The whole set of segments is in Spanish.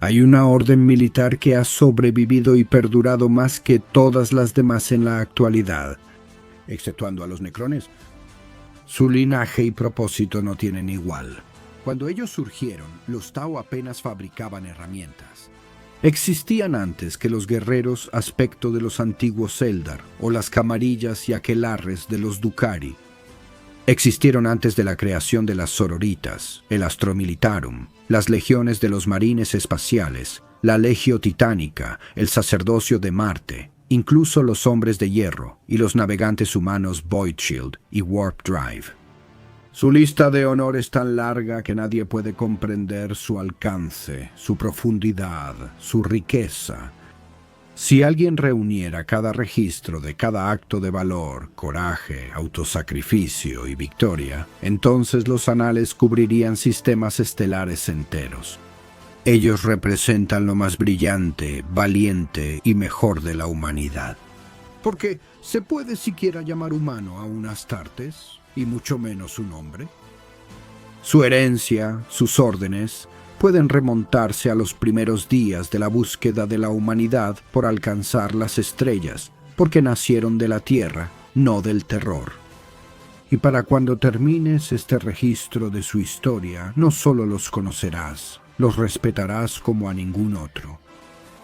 Hay una orden militar que ha sobrevivido y perdurado más que todas las demás en la actualidad, exceptuando a los necrones. Su linaje y propósito no tienen igual. Cuando ellos surgieron, los Tau apenas fabricaban herramientas. Existían antes que los guerreros aspecto de los antiguos Eldar o las camarillas y aquelarres de los Drukhari. Existieron antes de la creación de las sororitas, el Astro Militarum, las legiones de los marines espaciales, la Legio Titánica, el sacerdocio de Marte, incluso los hombres de hierro y los navegantes humanos Void Shield y Warp Drive. Su lista de honor es tan larga que nadie puede comprender su alcance, su profundidad, su riqueza. Si alguien reuniera cada registro de cada acto de valor, coraje, autosacrificio y victoria, entonces los anales cubrirían sistemas estelares enteros. Ellos representan lo más brillante, valiente y mejor de la humanidad. Porque ¿se puede siquiera llamar humano a un Astartes, y mucho menos un hombre? Su herencia, sus órdenes, pueden remontarse a los primeros días de la búsqueda de la humanidad por alcanzar las estrellas, porque nacieron de la tierra, no del terror. Y para cuando termines este registro de su historia, no solo los conocerás, los respetarás como a ningún otro.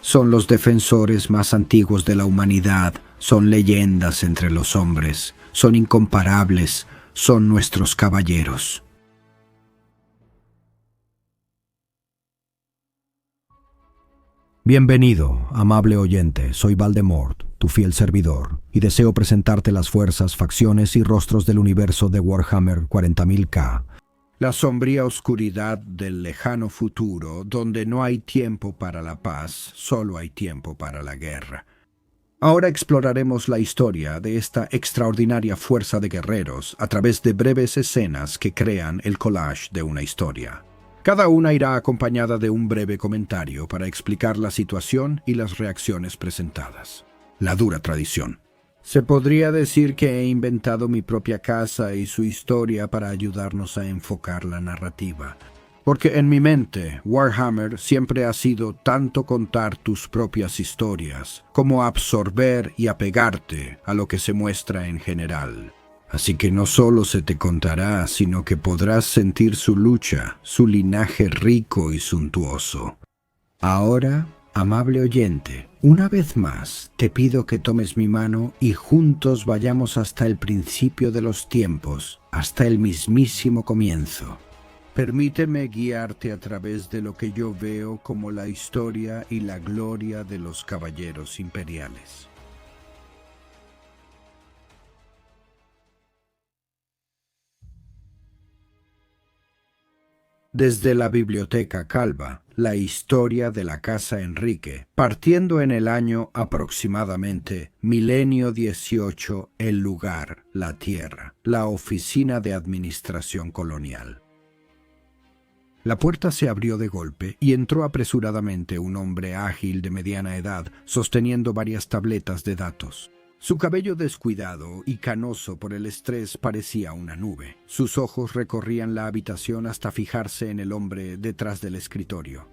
Son los defensores más antiguos de la humanidad, son leyendas entre los hombres, son incomparables, son nuestros caballeros. Bienvenido, amable oyente, soy Valdemort, tu fiel servidor, y deseo presentarte las fuerzas, facciones y rostros del universo de Warhammer 40.000K. La sombría oscuridad del lejano futuro, donde no hay tiempo para la paz, solo hay tiempo para la guerra. Ahora exploraremos la historia de esta extraordinaria fuerza de guerreros a través de breves escenas que crean el collage de una historia. Cada una irá acompañada de un breve comentario para explicar la situación y las reacciones presentadas. La dura tradición. Se podría decir que he inventado mi propia casa y su historia para ayudarnos a enfocar la narrativa. Porque en mi mente, Warhammer siempre ha sido tanto contar tus propias historias, como absorber y apegarte a lo que se muestra en general. Así que no solo se te contará, sino que podrás sentir su lucha, su linaje rico y suntuoso. Ahora, amable oyente, una vez más te pido que tomes mi mano y juntos vayamos hasta el principio de los tiempos, hasta el mismísimo comienzo. Permíteme guiarte a través de lo que yo veo como la historia y la gloria de los caballeros imperiales. Desde la Biblioteca Calva, la historia de la Casa Enrique, partiendo en el año aproximadamente milenio 18, el lugar, la tierra, la oficina de administración colonial. La puerta se abrió de golpe y entró apresuradamente un hombre ágil de mediana edad, sosteniendo varias tabletas de datos. Su cabello descuidado y canoso por el estrés parecía una nube. Sus ojos recorrían la habitación hasta fijarse en el hombre detrás del escritorio.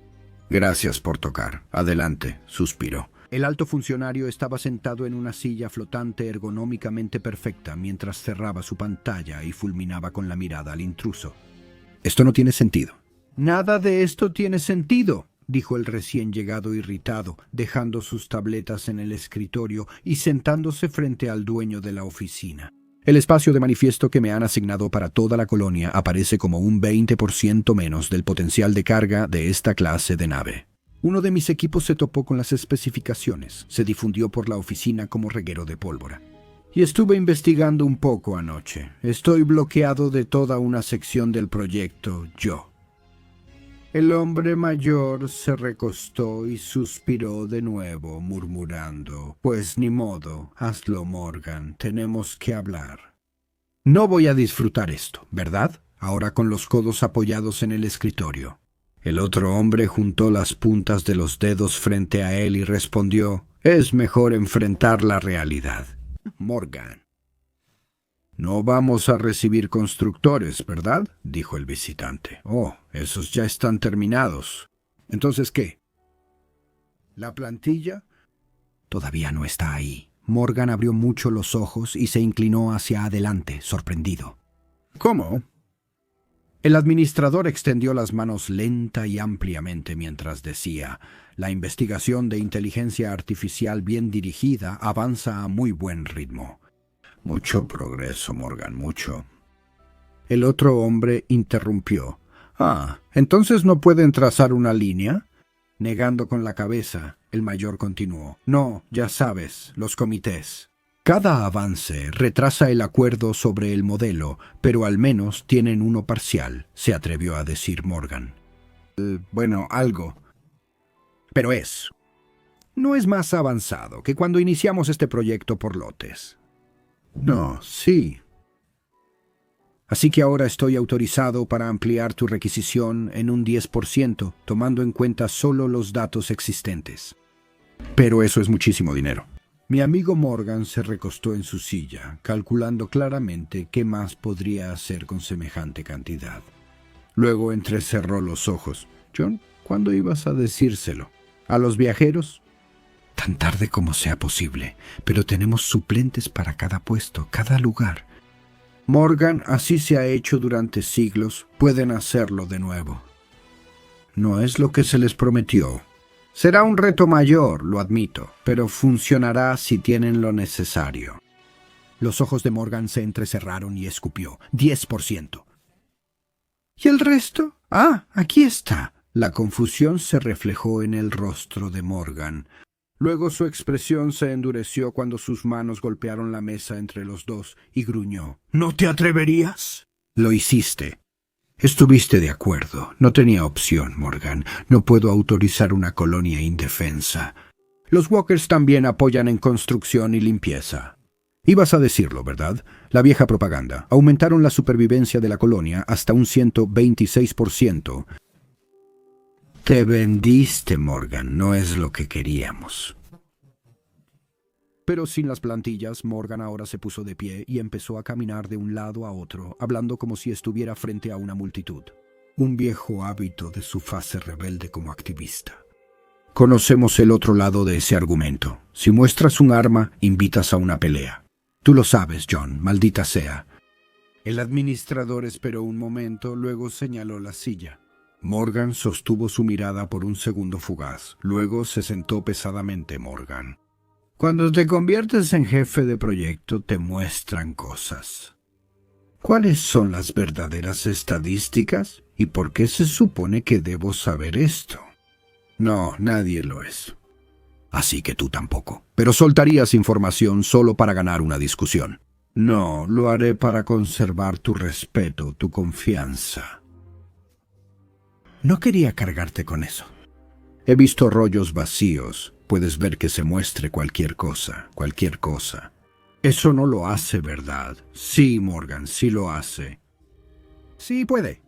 «Gracias por tocar. Adelante», suspiró. El alto funcionario estaba sentado en una silla flotante ergonómicamente perfecta mientras cerraba su pantalla y fulminaba con la mirada al intruso. «Esto no tiene sentido». «Nada de esto tiene sentido», dijo el recién llegado irritado, dejando sus tabletas en el escritorio y sentándose frente al dueño de la oficina. «El espacio de manifiesto que me han asignado para toda la colonia aparece como un 20% menos del potencial de carga de esta clase de nave. Uno de mis equipos se topó con las especificaciones, se difundió por la oficina como reguero de pólvora. Y estuve investigando un poco anoche. Estoy bloqueado de toda una sección del proyecto yo». El hombre mayor se recostó y suspiró de nuevo, murmurando: «Pues ni modo, hazlo, Morgan, tenemos que hablar». «No voy a disfrutar esto, ¿verdad?», ahora con los codos apoyados en el escritorio. El otro hombre juntó las puntas de los dedos frente a él y respondió: «Es mejor enfrentar la realidad». «Morgan». «No vamos a recibir constructores, ¿verdad?», dijo el visitante. «Oh, esos ya están terminados». «¿Entonces qué?». ¿La plantilla? Todavía no está ahí. Morgan abrió mucho los ojos y se inclinó hacia adelante, sorprendido. ¿Cómo? El administrador extendió las manos lenta y ampliamente mientras decía: la investigación de inteligencia artificial bien dirigida avanza a muy buen ritmo. Mucho progreso, Morgan, mucho. El otro hombre interrumpió. ¿Entonces no pueden trazar una línea? Negando con la cabeza, el mayor continuó. No, ya sabes, los comités. Cada avance retrasa el acuerdo sobre el modelo, pero al menos tienen uno parcial, se atrevió a decir Morgan. Bueno, algo. Pero no es más avanzado que cuando iniciamos este proyecto por lotes. No, sí. Así que ahora estoy autorizado para ampliar tu requisición en un 10%, tomando en cuenta solo los datos existentes. Pero eso es muchísimo dinero. Mi amigo Morgan se recostó en su silla, calculando claramente qué más podría hacer con semejante cantidad. Luego entrecerró los ojos. John, ¿cuándo ibas a decírselo? ¿A los viajeros? Tan tarde como sea posible, pero tenemos suplentes para cada puesto, cada lugar. Morgan, así se ha hecho durante siglos, pueden hacerlo de nuevo. No es lo que se les prometió. Será un reto mayor, lo admito, pero funcionará si tienen lo necesario. Los ojos de Morgan se entrecerraron y escupió. 10%. ¿Y el resto? Aquí está. La confusión se reflejó en el rostro de Morgan. Luego su expresión se endureció cuando sus manos golpearon la mesa entre los dos y gruñó. ¿No te atreverías? Lo hiciste. Estuviste de acuerdo. No tenía opción, Morgan. No puedo autorizar una colonia indefensa. Los Walkers también apoyan en construcción y limpieza. Ibas a decirlo, ¿verdad? La vieja propaganda. Aumentaron la supervivencia de la colonia hasta un 126%. Te vendiste, Morgan. No es lo que queríamos. Pero sin las plantillas, Morgan ahora se puso de pie y empezó a caminar de un lado a otro, hablando como si estuviera frente a una multitud. Un viejo hábito de su fase rebelde como activista. Conocemos el otro lado de ese argumento. Si muestras un arma, invitas a una pelea. Tú lo sabes, John, maldita sea. El administrador esperó un momento, luego señaló la silla. Morgan sostuvo su mirada por un segundo fugaz. Luego se sentó pesadamente Morgan. Cuando te conviertes en jefe de proyecto, te muestran cosas. ¿Cuáles son las verdaderas estadísticas? ¿Y por qué se supone que debo saber esto? No, nadie lo es. Así que tú tampoco. Pero soltarías información solo para ganar una discusión. No, lo haré para conservar tu respeto, tu confianza. No quería cargarte con eso. He visto rollos vacíos. Puedes ver que se muestre cualquier cosa, cualquier cosa. Eso no lo hace, ¿verdad? Sí, Morgan, sí lo hace. Sí, puede.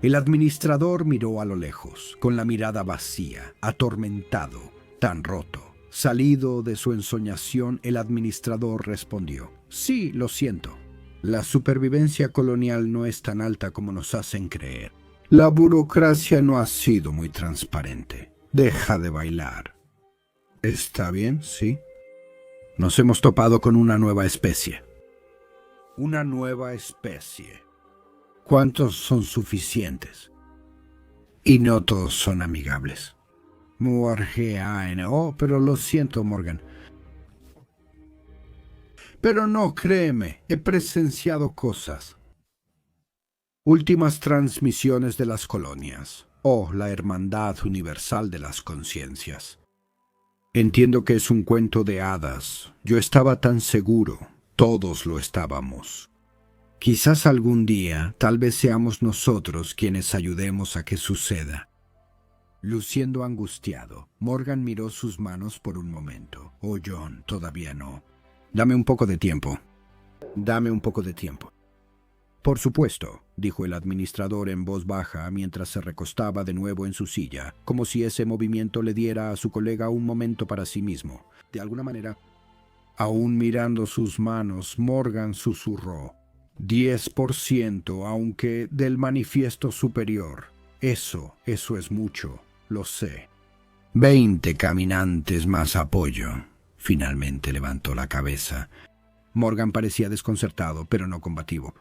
El administrador miró a lo lejos, con la mirada vacía, atormentado, tan roto. Salido de su ensoñación, el administrador respondió. Sí, lo siento. La supervivencia colonial no es tan alta como nos hacen creer. La burocracia no ha sido muy transparente. Deja de bailar. ¿Está bien? Sí. Nos hemos topado con una nueva especie. Una nueva especie. ¿Cuántos son suficientes? Y no todos son amigables. Pero lo siento, Morgan. Pero no, créeme, he presenciado cosas. Últimas transmisiones de las colonias. La hermandad universal de las conciencias. Entiendo que es un cuento de hadas. Yo estaba tan seguro. Todos lo estábamos. Quizás algún día, tal vez seamos nosotros quienes ayudemos a que suceda. Luciendo angustiado, Morgan miró sus manos por un momento. John, todavía no. Dame un poco de tiempo. Dame un poco de tiempo. Por supuesto, dijo el administrador en voz baja mientras se recostaba de nuevo en su silla, como si ese movimiento le diera a su colega un momento para sí mismo. De alguna manera, aún mirando sus manos, Morgan susurró. 10%, aunque del manifiesto superior. Eso es mucho, lo sé. 20 caminantes más apoyo. Finalmente levantó la cabeza. Morgan parecía desconcertado, pero no combativo.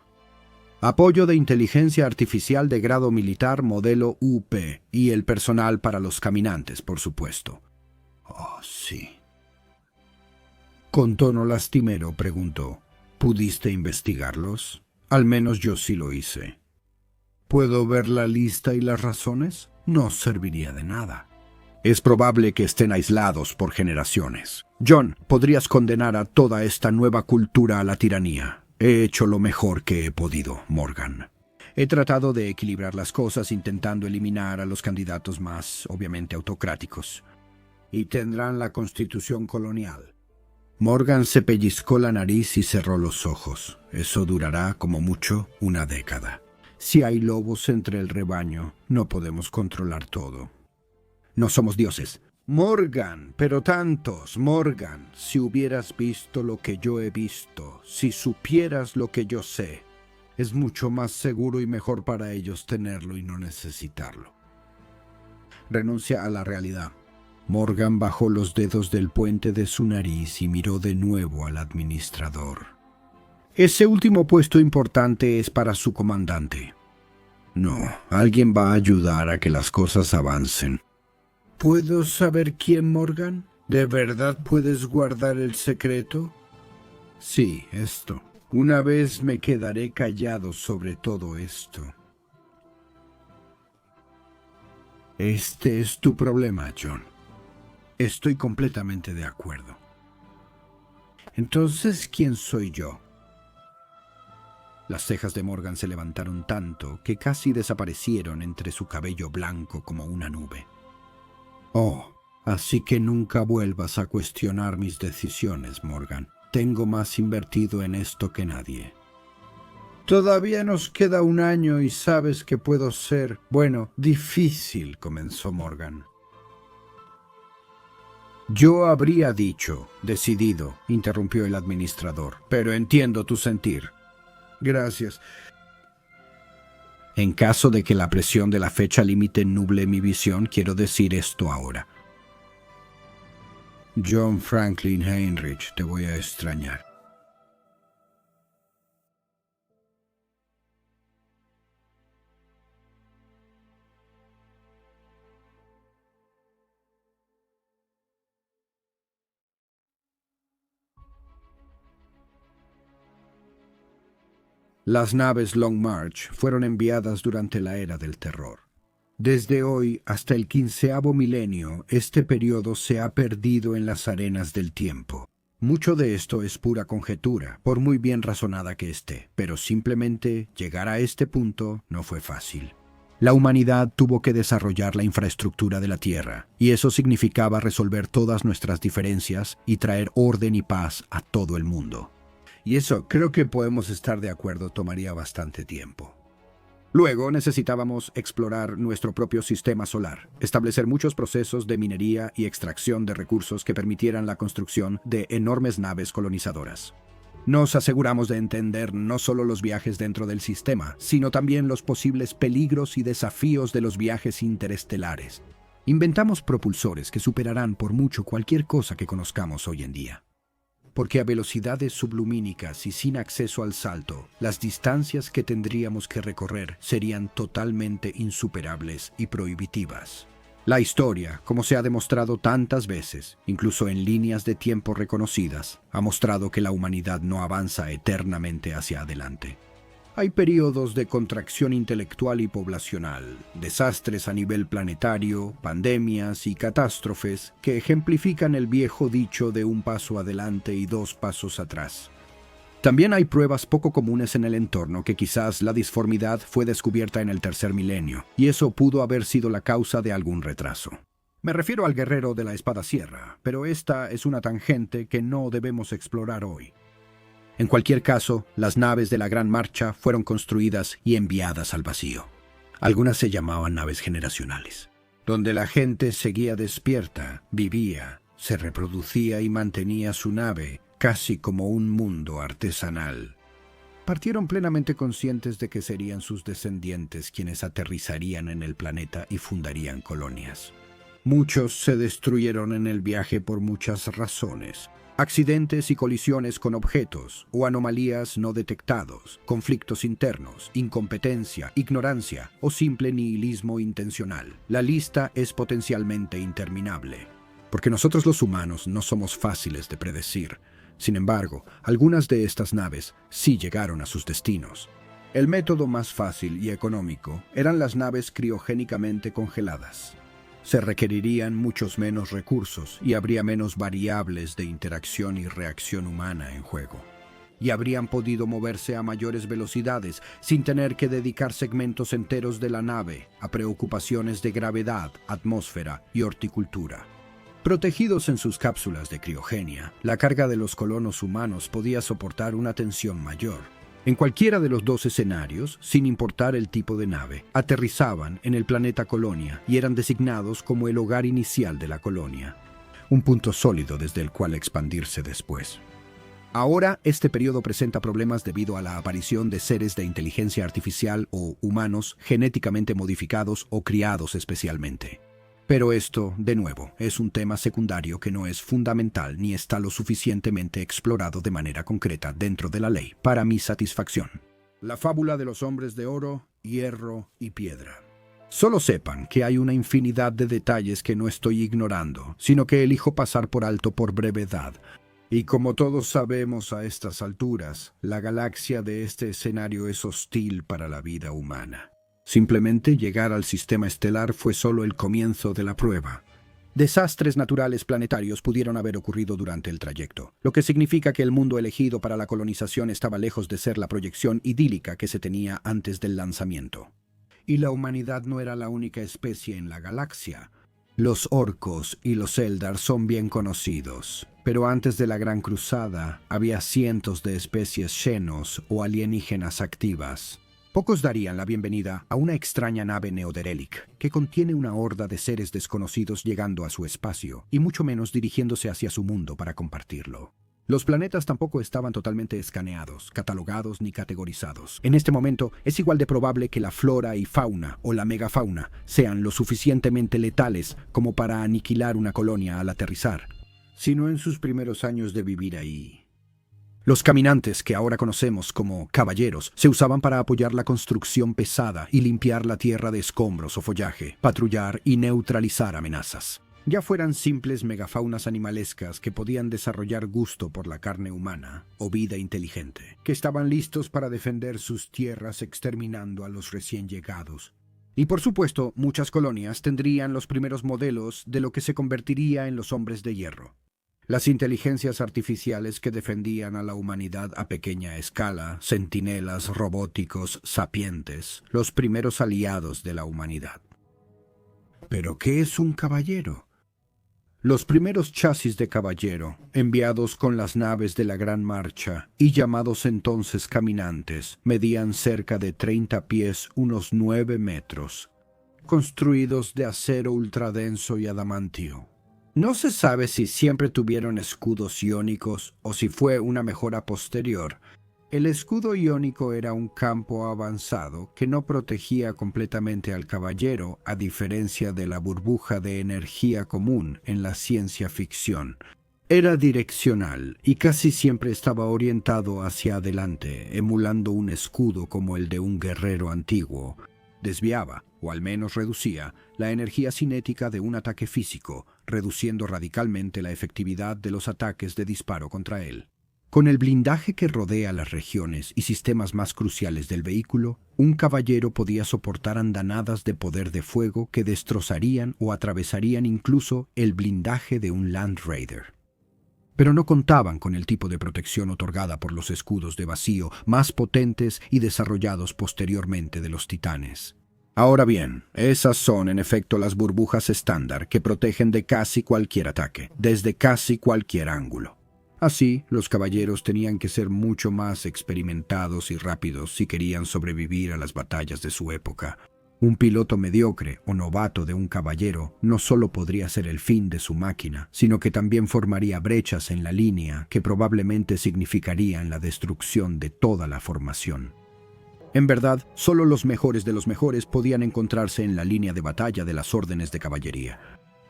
Apoyo de inteligencia artificial de grado militar modelo UP y el personal para los caminantes, por supuesto. Oh, sí. Con tono lastimero preguntó, ¿pudiste investigarlos? Al menos yo sí lo hice. ¿Puedo ver la lista y las razones? No serviría de nada. Es probable que estén aislados por generaciones. John, podrías condenar a toda esta nueva cultura a la tiranía. He hecho lo mejor que he podido, Morgan. He tratado de equilibrar las cosas intentando eliminar a los candidatos más, obviamente, autocráticos. Y tendrán la constitución colonial. Morgan se pellizcó la nariz y cerró los ojos. Eso durará, como mucho, una década. Si hay lobos entre el rebaño, no podemos controlar todo. No somos dioses. Morgan, pero tantos, Morgan, si hubieras visto lo que yo he visto, si supieras lo que yo sé, es mucho más seguro y mejor para ellos tenerlo y no necesitarlo. Renuncia a la realidad. Morgan bajó los dedos del puente de su nariz y miró de nuevo al administrador. Ese último puesto importante es para su comandante. No, alguien va a ayudar a que las cosas avancen. ¿Puedo saber quién, Morgan? ¿De verdad puedes guardar el secreto? Sí, esto. Una vez me quedaré callado sobre todo esto. Este es tu problema, John. Estoy completamente de acuerdo. Entonces, ¿quién soy yo? Las cejas de Morgan se levantaron tanto que casi desaparecieron entre su cabello blanco como una nube. Oh, así que nunca vuelvas a cuestionar mis decisiones, Morgan. Tengo más invertido en esto que nadie. Todavía nos queda un año y sabes que puedo ser, difícil, comenzó Morgan. Yo habría dicho, decidido, interrumpió el administrador, pero entiendo tu sentir. Gracias. En caso de que la presión de la fecha límite nuble mi visión, quiero decir esto ahora. John Franklin Heinrich, te voy a extrañar. Las naves Long March fueron enviadas durante la Era del Terror. Desde hoy hasta el 15º milenio, este periodo se ha perdido en las arenas del tiempo. Mucho de esto es pura conjetura, por muy bien razonada que esté, pero simplemente llegar a este punto no fue fácil. La humanidad tuvo que desarrollar la infraestructura de la Tierra, y eso significaba resolver todas nuestras diferencias y traer orden y paz a todo el mundo. Y eso, creo que podemos estar de acuerdo, tomaría bastante tiempo. Luego necesitábamos explorar nuestro propio sistema solar, establecer muchos procesos de minería y extracción de recursos que permitieran la construcción de enormes naves colonizadoras. Nos aseguramos de entender no solo los viajes dentro del sistema, sino también los posibles peligros y desafíos de los viajes interestelares. Inventamos propulsores que superarán por mucho cualquier cosa que conozcamos hoy en día. Porque a velocidades sublumínicas y sin acceso al salto, las distancias que tendríamos que recorrer serían totalmente insuperables y prohibitivas. La historia, como se ha demostrado tantas veces, incluso en líneas de tiempo reconocidas, ha mostrado que la humanidad no avanza eternamente hacia adelante. Hay periodos de contracción intelectual y poblacional, desastres a nivel planetario, pandemias y catástrofes que ejemplifican el viejo dicho de un paso adelante y dos pasos atrás. También hay pruebas poco comunes en el entorno que quizás la disformidad fue descubierta en el tercer milenio, y eso pudo haber sido la causa de algún retraso. Me refiero al guerrero de la espada sierra, pero esta es una tangente que no debemos explorar hoy. En cualquier caso, las naves de la Gran Marcha fueron construidas y enviadas al vacío. Algunas se llamaban naves generacionales, donde la gente seguía despierta, vivía, se reproducía y mantenía su nave, casi como un mundo artesanal. Partieron plenamente conscientes de que serían sus descendientes quienes aterrizarían en el planeta y fundarían colonias. Muchos se destruyeron en el viaje por muchas razones. Accidentes y colisiones con objetos o anomalías no detectados, conflictos internos, incompetencia, ignorancia o simple nihilismo intencional. La lista es potencialmente interminable, porque nosotros los humanos no somos fáciles de predecir. Sin embargo, algunas de estas naves sí llegaron a sus destinos. El método más fácil y económico eran las naves criogénicamente congeladas. Se requerirían muchos menos recursos y habría menos variables de interacción y reacción humana en juego. Y habrían podido moverse a mayores velocidades sin tener que dedicar segmentos enteros de la nave a preocupaciones de gravedad, atmósfera y horticultura. Protegidos en sus cápsulas de criogenia, la carga de los colonos humanos podía soportar una tensión mayor. En cualquiera de los dos escenarios, sin importar el tipo de nave, aterrizaban en el planeta Colonia y eran designados como el hogar inicial de la colonia, un punto sólido desde el cual expandirse después. Ahora, este periodo presenta problemas debido a la aparición de seres de inteligencia artificial o humanos genéticamente modificados o criados especialmente. Pero esto, de nuevo, es un tema secundario que no es fundamental ni está lo suficientemente explorado de manera concreta dentro de la ley para mi satisfacción. La fábula de los hombres de oro, hierro y piedra. Solo sepan que hay una infinidad de detalles que no estoy ignorando, sino que elijo pasar por alto por brevedad. Y como todos sabemos a estas alturas, la galaxia de este escenario es hostil para la vida humana. Simplemente llegar al sistema estelar fue solo el comienzo de la prueba. Desastres naturales planetarios pudieron haber ocurrido durante el trayecto, lo que significa que el mundo elegido para la colonización estaba lejos de ser la proyección idílica que se tenía antes del lanzamiento. Y la humanidad no era la única especie en la galaxia. Los orcos y los Eldar son bien conocidos, pero antes de la Gran Cruzada había cientos de especies xenos o alienígenas activas. Pocos darían la bienvenida a una extraña nave Neoderelic, que contiene una horda de seres desconocidos llegando a su espacio, y mucho menos dirigiéndose hacia su mundo para compartirlo. Los planetas tampoco estaban totalmente escaneados, catalogados ni categorizados. En este momento es igual de probable que la flora y fauna o la megafauna sean lo suficientemente letales como para aniquilar una colonia al aterrizar, sino en sus primeros años de vivir ahí. Los caminantes, que ahora conocemos como caballeros, se usaban para apoyar la construcción pesada y limpiar la tierra de escombros o follaje, patrullar y neutralizar amenazas. Ya fueran simples megafaunas animalescas que podían desarrollar gusto por la carne humana o vida inteligente, que estaban listos para defender sus tierras exterminando a los recién llegados. Y por supuesto, muchas colonias tendrían los primeros modelos de lo que se convertiría en los hombres de hierro. Las inteligencias artificiales que defendían a la humanidad a pequeña escala, centinelas robóticos sapientes, los primeros aliados de la humanidad. ¿Pero qué es un caballero? Los primeros chasis de caballero, enviados con las naves de la Gran Marcha y llamados entonces caminantes, medían cerca de 30 pies, unos 9 metros, construidos de acero ultradenso y adamantio. No se sabe si siempre tuvieron escudos iónicos o si fue una mejora posterior. El escudo iónico era un campo avanzado que no protegía completamente al caballero, a diferencia de la burbuja de energía común en la ciencia ficción. Era direccional y casi siempre estaba orientado hacia adelante, emulando un escudo como el de un guerrero antiguo. Desviaba, o al menos reducía, la energía cinética de un ataque físico, reduciendo radicalmente la efectividad de los ataques de disparo contra él. Con el blindaje que rodea las regiones y sistemas más cruciales del vehículo, un caballero podía soportar andanadas de poder de fuego que destrozarían o atravesarían incluso el blindaje de un Land Raider. Pero no contaban con el tipo de protección otorgada por los escudos de vacío más potentes y desarrollados posteriormente de los titanes. Ahora bien, esas son en efecto las burbujas estándar que protegen de casi cualquier ataque, desde casi cualquier ángulo. Así, los caballeros tenían que ser mucho más experimentados y rápidos si querían sobrevivir a las batallas de su época. Un piloto mediocre o novato de un caballero no solo podría ser el fin de su máquina, sino que también formaría brechas en la línea que probablemente significarían la destrucción de toda la formación. En verdad, solo los mejores de los mejores podían encontrarse en la línea de batalla de las órdenes de caballería.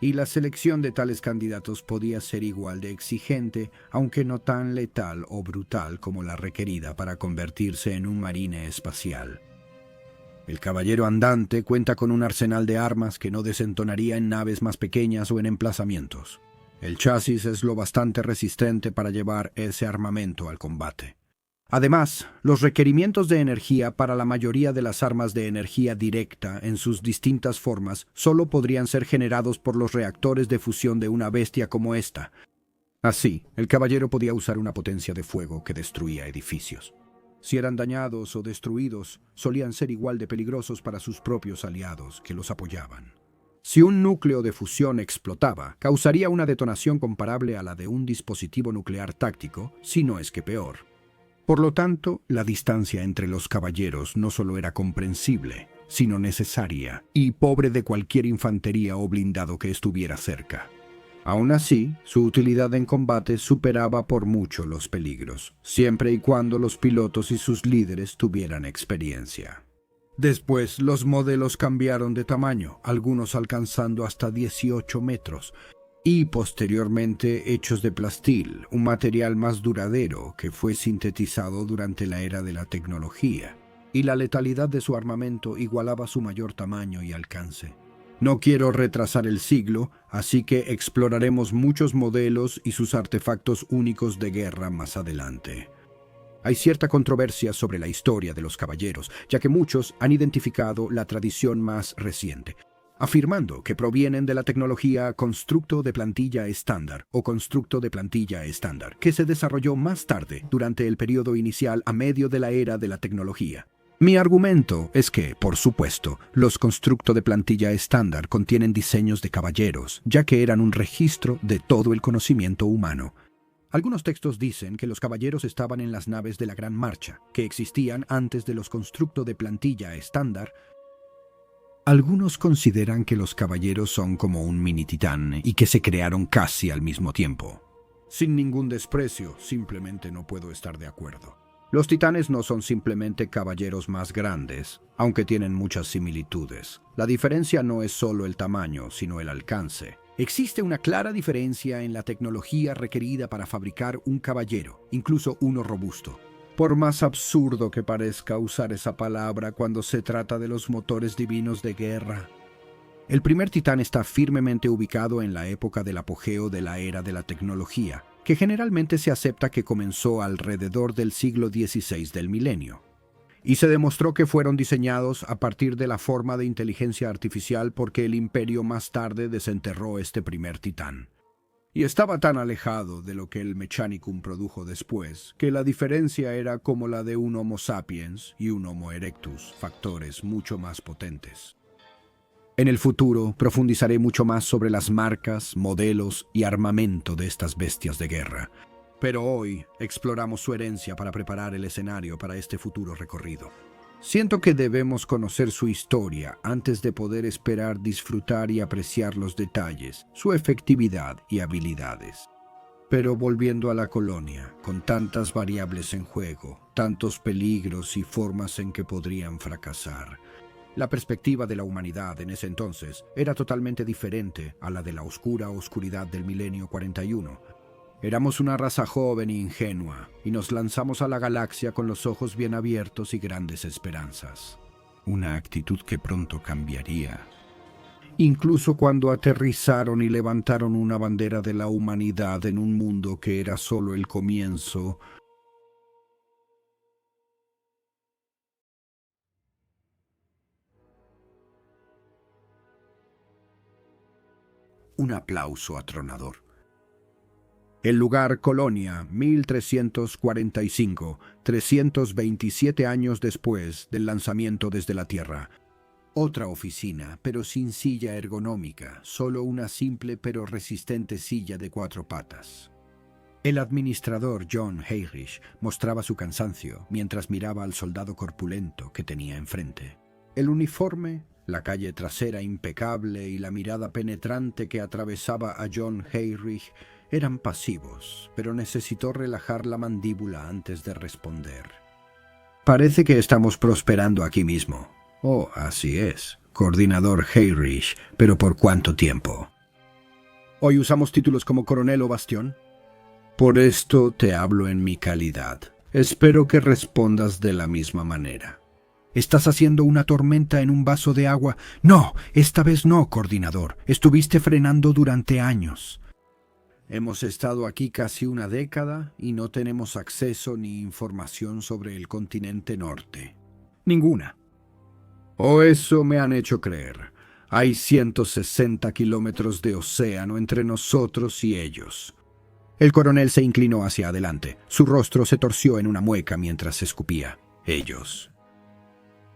y la selección de tales candidatos podía ser igual de exigente, aunque no tan letal o brutal como la requerida para convertirse en un marine espacial. El caballero andante cuenta con un arsenal de armas que no desentonaría en naves más pequeñas o en emplazamientos. El chasis es lo bastante resistente para llevar ese armamento al combate. Además, los requerimientos de energía para la mayoría de las armas de energía directa en sus distintas formas solo podrían ser generados por los reactores de fusión de una bestia como esta. Así, el caballero podía usar una potencia de fuego que destruía edificios. Si eran dañados o destruidos, solían ser igual de peligrosos para sus propios aliados que los apoyaban. Si un núcleo de fusión explotaba, causaría una detonación comparable a la de un dispositivo nuclear táctico, si no es que peor. Por lo tanto, la distancia entre los caballeros no solo era comprensible, sino necesaria, y pobre de cualquier infantería o blindado que estuviera cerca. Aún así, su utilidad en combate superaba por mucho los peligros, siempre y cuando los pilotos y sus líderes tuvieran experiencia. Después, los modelos cambiaron de tamaño, algunos alcanzando hasta 18 metros, y posteriormente hechos de plastil, un material más duradero que fue sintetizado durante la era de la tecnología, y la letalidad de su armamento igualaba su mayor tamaño y alcance. No quiero retrasar el siglo, así que exploraremos muchos modelos y sus artefactos únicos de guerra más adelante. Hay cierta controversia sobre la historia de los caballeros, ya que muchos han identificado la tradición más reciente, afirmando que provienen de la tecnología constructo de plantilla estándar o constructo de plantilla estándar, que se desarrolló más tarde durante el periodo inicial a medio de la era de la tecnología. Mi argumento es que, por supuesto, los constructo de plantilla estándar contienen diseños de caballeros, ya que eran un registro de todo el conocimiento humano. Algunos textos dicen que los caballeros estaban en las naves de la Gran Marcha, que existían antes de los constructo de plantilla estándar. Algunos consideran que los caballeros son como un mini titán y que se crearon casi al mismo tiempo. Sin ningún desprecio, simplemente no puedo estar de acuerdo. Los titanes no son simplemente caballeros más grandes, aunque tienen muchas similitudes. La diferencia no es solo el tamaño, sino el alcance. Existe una clara diferencia en la tecnología requerida para fabricar un caballero, incluso uno robusto. Por más absurdo que parezca usar esa palabra cuando se trata de los motores divinos de guerra. El primer titán está firmemente ubicado en la época del apogeo de la era de la tecnología, que generalmente se acepta que comenzó alrededor del siglo XVI del milenio, y se demostró que fueron diseñados a partir de la forma de inteligencia artificial porque el imperio más tarde desenterró este primer titán. Y estaba tan alejado de lo que el Mechanicum produjo después, que la diferencia era como la de un Homo sapiens y un Homo erectus, factores mucho más potentes. En el futuro profundizaré mucho más sobre las marcas, modelos y armamento de estas bestias de guerra. Pero hoy exploramos su herencia para preparar el escenario para este futuro recorrido. Siento que debemos conocer su historia antes de poder esperar disfrutar y apreciar los detalles, su efectividad y habilidades. Pero volviendo a la colonia, con tantas variables en juego, tantos peligros y formas en que podrían fracasar, la perspectiva de la humanidad en ese entonces era totalmente diferente a la de la oscura oscuridad del milenio 41. Éramos una raza joven e ingenua, y nos lanzamos a la galaxia con los ojos bien abiertos y grandes esperanzas. Una actitud que pronto cambiaría. Incluso cuando aterrizaron y levantaron una bandera de la humanidad en un mundo que era solo el comienzo. Un aplauso atronador. El lugar Colonia, 1345, 327 años después del lanzamiento desde la Tierra. Otra oficina, pero sin silla ergonómica, solo una simple pero resistente silla de 4 patas. El administrador John Heinrich mostraba su cansancio mientras miraba al soldado corpulento que tenía enfrente. El uniforme, la calle trasera impecable y la mirada penetrante que atravesaba a John Heinrich eran pasivos, pero necesitó relajar la mandíbula antes de responder. Parece que estamos prosperando aquí mismo. Oh, así es, coordinador Heinrich, pero ¿por cuánto tiempo? Hoy usamos títulos como coronel o bastión. Por esto te hablo en mi calidad. Espero que respondas de la misma manera. Estás haciendo una tormenta en un vaso de agua. No, esta vez no, coordinador. Estuviste frenando durante años. Hemos estado aquí casi una década y no tenemos acceso ni información sobre el continente norte. Ninguna. O eso me han hecho creer. Hay 160 kilómetros de océano entre nosotros y ellos. El coronel se inclinó hacia adelante. Su rostro se torció en una mueca mientras escupía. Ellos.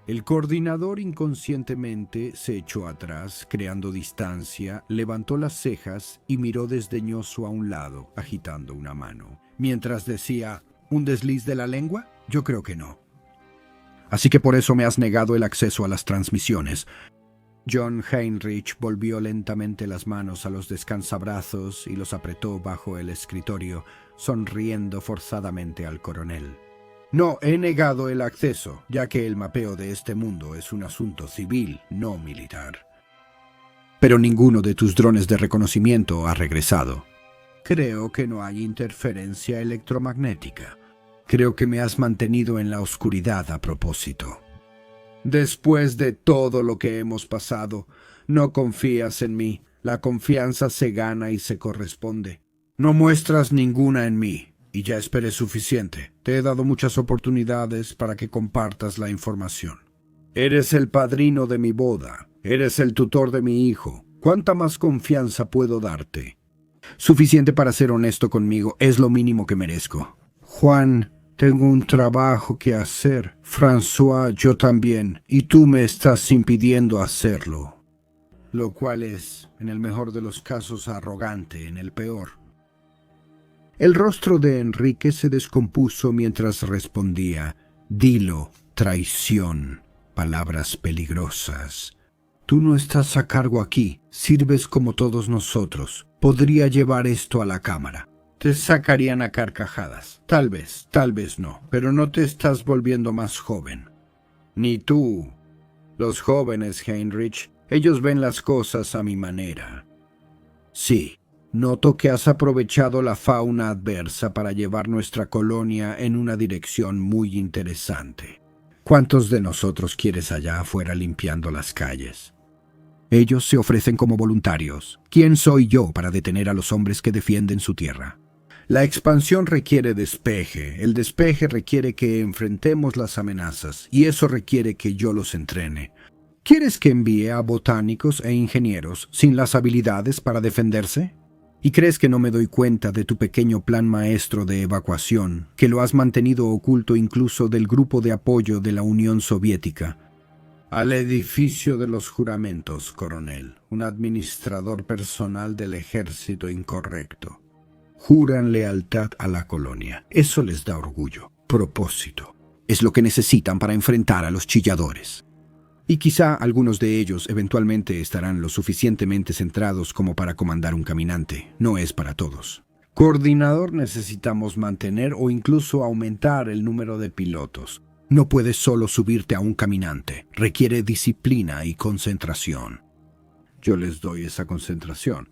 El coordinador inconscientemente se echó atrás, creando distancia, levantó las cejas y miró desdeñoso a un lado, agitando una mano. Mientras decía, ¿un desliz de la lengua? Yo creo que no. Así que por eso me has negado el acceso a las transmisiones. John Heinrich volvió lentamente las manos a los descansabrazos y los apretó bajo el escritorio, sonriendo forzadamente al coronel. No he negado el acceso, ya que el mapeo de este mundo es un asunto civil, no militar. Pero ninguno de tus drones de reconocimiento ha regresado. Creo que no hay interferencia electromagnética. Creo que me has mantenido en la oscuridad a propósito. Después de todo lo que hemos pasado, no confías en mí. La confianza se gana y se corresponde. No muestras ninguna en mí, y ya esperé suficiente. Te he dado muchas oportunidades para que compartas la información. Eres el padrino de mi boda. Eres el tutor de mi hijo. ¿Cuánta más confianza puedo darte? Suficiente para ser honesto conmigo. Es lo mínimo que merezco. Juan, tengo un trabajo que hacer. François, yo también. Y tú me estás impidiendo hacerlo. Lo cual es, en el mejor de los casos, arrogante, en el peor. El rostro de Enrique se descompuso mientras respondía. Dilo, traición, palabras peligrosas. Tú no estás a cargo aquí, sirves como todos nosotros. Podría llevar esto a la cámara. Te sacarían a carcajadas. Tal vez no, pero no te estás volviendo más joven. Ni tú. Los jóvenes, Heinrich, ellos ven las cosas a mi manera. Sí, noto que has aprovechado la fauna adversa para llevar nuestra colonia en una dirección muy interesante. ¿Cuántos de nosotros quieres allá afuera limpiando las calles? Ellos se ofrecen como voluntarios. ¿Quién soy yo para detener a los hombres que defienden su tierra? La expansión requiere despeje. El despeje requiere que enfrentemos las amenazas, y eso requiere que yo los entrene. ¿Quieres que envíe a botánicos e ingenieros sin las habilidades para defenderse? ¿Y crees que no me doy cuenta de tu pequeño plan maestro de evacuación, que lo has mantenido oculto incluso del grupo de apoyo de la Unión Soviética? Al edificio de los juramentos, coronel, un administrador personal del ejército incorrecto. Juran lealtad a la colonia. Eso les da orgullo. Propósito. Es lo que necesitan para enfrentar a los chilladores. Y quizá algunos de ellos eventualmente estarán lo suficientemente centrados como para comandar un caminante. No es para todos. Coordinador, necesitamos mantener o incluso aumentar el número de pilotos. No puedes solo subirte a un caminante. Requiere disciplina y concentración. Yo les doy esa concentración.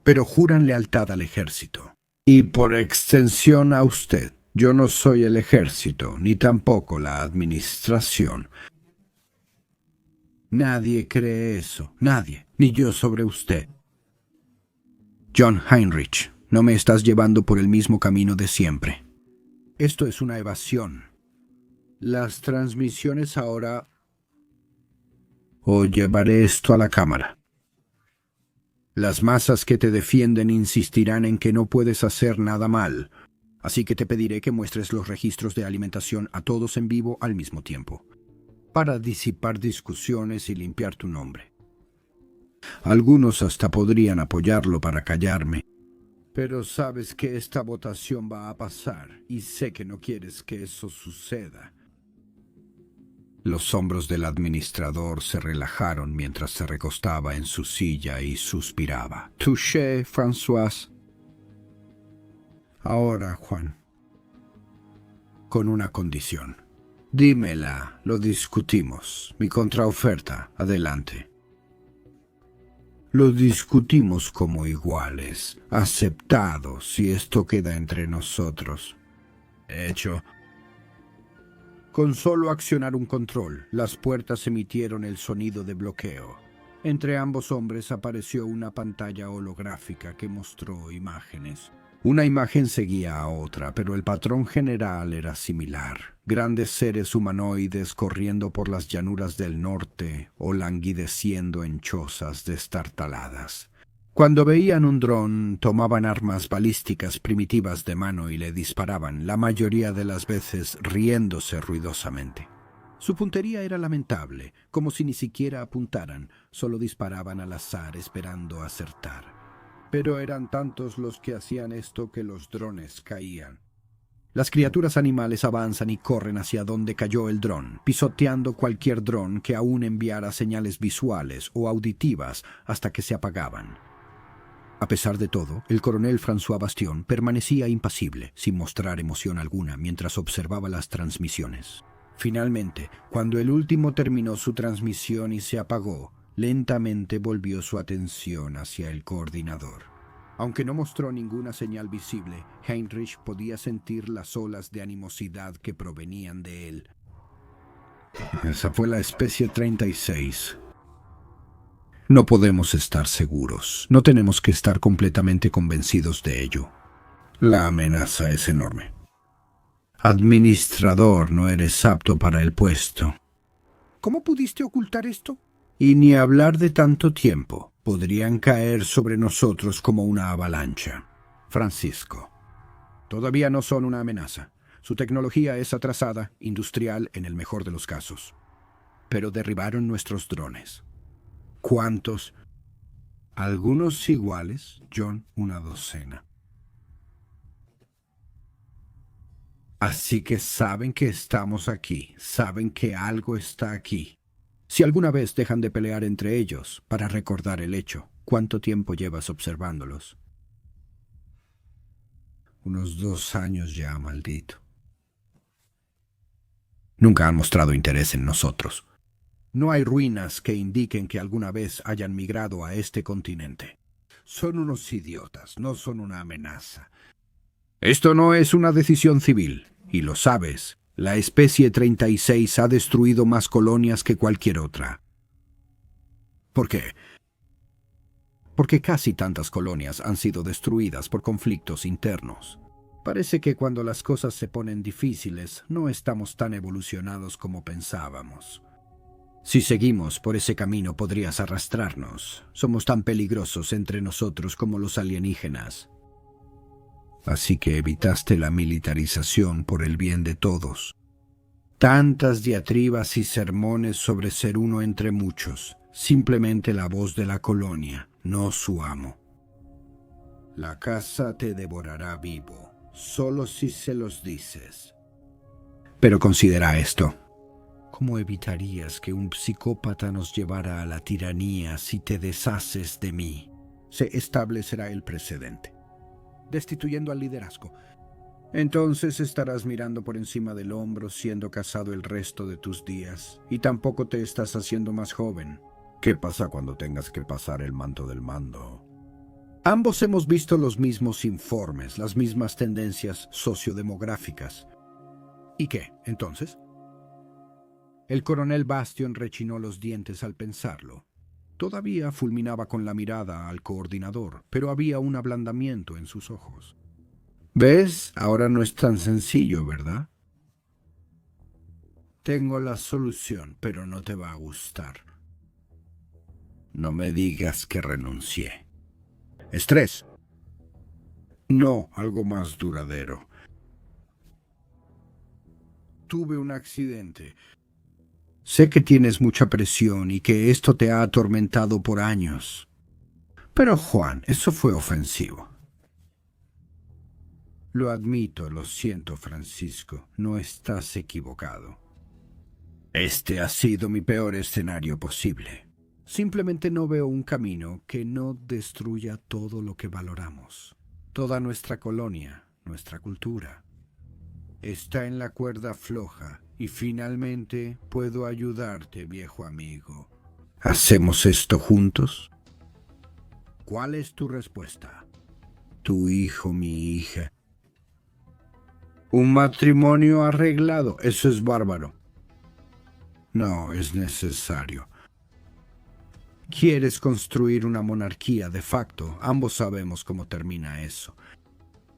Pero juran lealtad al ejército. Y por extensión a usted. Yo no soy el ejército, ni tampoco la administración. Nadie cree eso. Nadie. Ni yo sobre usted. John Heinrich, no me estás llevando por el mismo camino de siempre. Esto es una evasión. Las transmisiones ahora... O llevaré esto a la cámara. Las masas que te defienden insistirán en que no puedes hacer nada mal, así que te pediré que muestres los registros de alimentación a todos en vivo al mismo tiempo, para disipar discusiones y limpiar tu nombre. Algunos hasta podrían apoyarlo para callarme, pero sabes que esta votación va a pasar y sé que no quieres que eso suceda. Los hombros del administrador se relajaron mientras se recostaba en su silla y suspiraba. Touché, François. Ahora, Juan, con una condición. Dímela, lo discutimos. Mi contraoferta, adelante. Lo discutimos como iguales, aceptados, si esto queda entre nosotros. Hecho. Con solo accionar un control, las puertas emitieron el sonido de bloqueo. Entre ambos hombres apareció una pantalla holográfica que mostró imágenes. Una imagen seguía a otra, pero el patrón general era similar. Grandes seres humanoides corriendo por las llanuras del norte o languideciendo en chozas destartaladas. Cuando veían un dron, tomaban armas balísticas primitivas de mano y le disparaban, la mayoría de las veces riéndose ruidosamente. Su puntería era lamentable, como si ni siquiera apuntaran, solo disparaban al azar esperando acertar. Pero eran tantos los que hacían esto que los drones caían. Las criaturas animales avanzan y corren hacia donde cayó el dron, pisoteando cualquier dron que aún enviara señales visuales o auditivas hasta que se apagaban. A pesar de todo, el coronel François Bastion permanecía impasible, sin mostrar emoción alguna, mientras observaba las transmisiones. Finalmente, cuando el último terminó su transmisión y se apagó, lentamente volvió su atención hacia el coordinador. Aunque no mostró ninguna señal visible, Heinrich podía sentir las olas de animosidad que provenían de él. Esa fue la especie 36. No podemos estar seguros. No tenemos que estar completamente convencidos de ello. La amenaza es enorme. Administrador, no eres apto para el puesto. ¿Cómo pudiste ocultar esto? Y ni hablar de tanto tiempo. Podrían caer sobre nosotros como una avalancha. Francisco. Todavía no son una amenaza. Su tecnología es atrasada, industrial en el mejor de los casos. Pero derribaron nuestros drones. ¿Cuántos? Algunos iguales, John, una docena. Así que saben que estamos aquí, saben que algo está aquí. Si alguna vez dejan de pelear entre ellos para recordar el hecho, ¿cuánto tiempo llevas observándolos? Unos 2 años ya, maldito. Nunca han mostrado interés en nosotros. No hay ruinas que indiquen que alguna vez hayan migrado a este continente. Son unos idiotas, no son una amenaza. Esto no es una decisión civil, y lo sabes. La especie 36 ha destruido más colonias que cualquier otra. ¿Por qué? Porque casi tantas colonias han sido destruidas por conflictos internos. Parece que cuando las cosas se ponen difíciles, no estamos tan evolucionados como pensábamos. Si seguimos por ese camino podrías arrastrarnos. Somos tan peligrosos entre nosotros como los alienígenas. Así que evitaste la militarización por el bien de todos. Tantas diatribas y sermones sobre ser uno entre muchos. Simplemente la voz de la colonia, no su amo. La casa te devorará vivo, solo si se los dices. Pero considera esto. ¿Cómo evitarías que un psicópata nos llevara a la tiranía si te deshaces de mí? Se establecerá el precedente, destituyendo al liderazgo. Entonces estarás mirando por encima del hombro siendo casado el resto de tus días, y tampoco te estás haciendo más joven. ¿Qué pasa cuando tengas que pasar el manto del mando? Ambos hemos visto los mismos informes, las mismas tendencias sociodemográficas. ¿Y qué, entonces? El coronel Bastion rechinó los dientes al pensarlo. Todavía fulminaba con la mirada al coordinador, pero había un ablandamiento en sus ojos. ¿Ves? Ahora no es tan sencillo, ¿verdad? Tengo la solución, pero no te va a gustar. No me digas que renuncié. Estrés. No, algo más duradero. Tuve un accidente. Sé que tienes mucha presión y que esto te ha atormentado por años. Pero, Juan, eso fue ofensivo. Lo admito, lo siento, Francisco. No estás equivocado. Este ha sido mi peor escenario posible. Simplemente no veo un camino que no destruya todo lo que valoramos. Toda nuestra colonia, nuestra cultura. Está en la cuerda floja y finalmente puedo ayudarte, viejo amigo. ¿Hacemos esto juntos? ¿Cuál es tu respuesta? Tu hijo, mi hija. Un matrimonio arreglado, eso es bárbaro. No es necesario. Quieres construir una monarquía de facto, ambos sabemos cómo termina eso.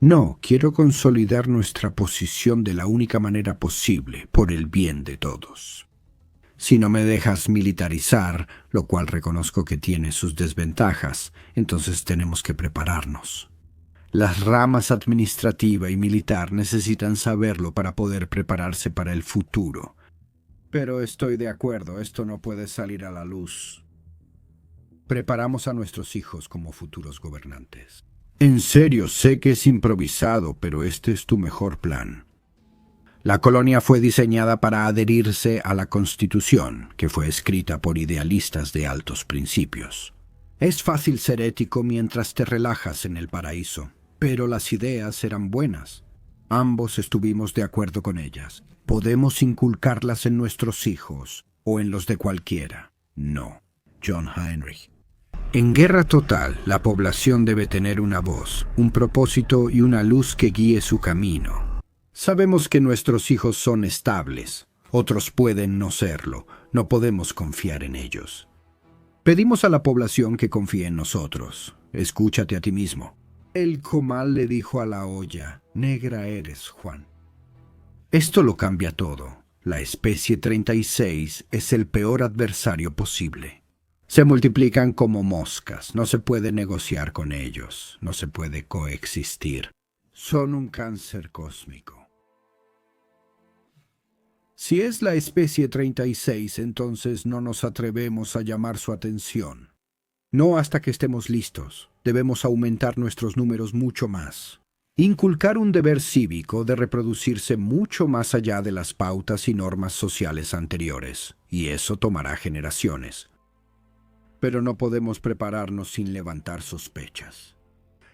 No, quiero consolidar nuestra posición de la única manera posible, por el bien de todos. Si no me dejas militarizar, lo cual reconozco que tiene sus desventajas, entonces tenemos que prepararnos. Las ramas administrativa y militar necesitan saberlo para poder prepararse para el futuro. Pero estoy de acuerdo, esto no puede salir a la luz. Preparamos a nuestros hijos como futuros gobernantes. En serio, sé que es improvisado, pero este es tu mejor plan. La colonia fue diseñada para adherirse a la Constitución, que fue escrita por idealistas de altos principios. Es fácil ser ético mientras te relajas en el paraíso, pero las ideas eran buenas. Ambos estuvimos de acuerdo con ellas. ¿Podemos inculcarlas en nuestros hijos o en los de cualquiera? No. John Heinrich. En guerra total, la población debe tener una voz, un propósito y una luz que guíe su camino. Sabemos que nuestros hijos son estables. Otros pueden no serlo. No podemos confiar en ellos. Pedimos a la población que confíe en nosotros. Escúchate a ti mismo. El comal le dijo a la olla, negra eres, Juan. Esto lo cambia todo. La especie 36 es el peor adversario posible. Se multiplican como moscas, no se puede negociar con ellos, no se puede coexistir. Son un cáncer cósmico. Si es la especie 36, entonces no nos atrevemos a llamar su atención. No hasta que estemos listos. Debemos aumentar nuestros números mucho más. Inculcar un deber cívico de reproducirse mucho más allá de las pautas y normas sociales anteriores, y eso tomará generaciones. Pero no podemos prepararnos sin levantar sospechas.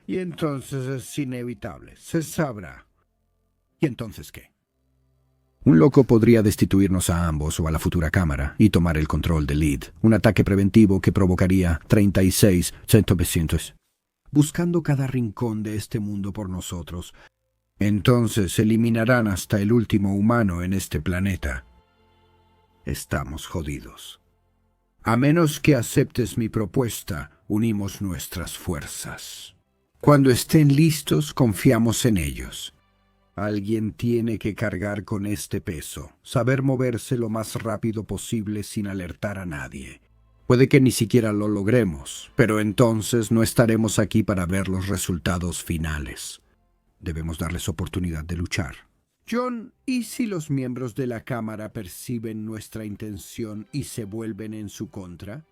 Y entonces es inevitable, se sabrá. ¿Y entonces qué? Un loco podría destituirnos a ambos o a la futura Cámara y tomar el control del Lead. Un ataque preventivo que provocaría 36 centopecientos. Buscando cada rincón de este mundo por nosotros. Entonces eliminarán hasta el último humano en este planeta. Estamos jodidos. A menos que aceptes mi propuesta, unimos nuestras fuerzas. Cuando estén listos, confiamos en ellos. Alguien tiene que cargar con este peso, saber moverse lo más rápido posible sin alertar a nadie. Puede que ni siquiera lo logremos, pero entonces no estaremos aquí para ver los resultados finales. Debemos darles oportunidad de luchar. John, ¿y si los miembros de la Cámara perciben nuestra intención y se vuelven en su contra?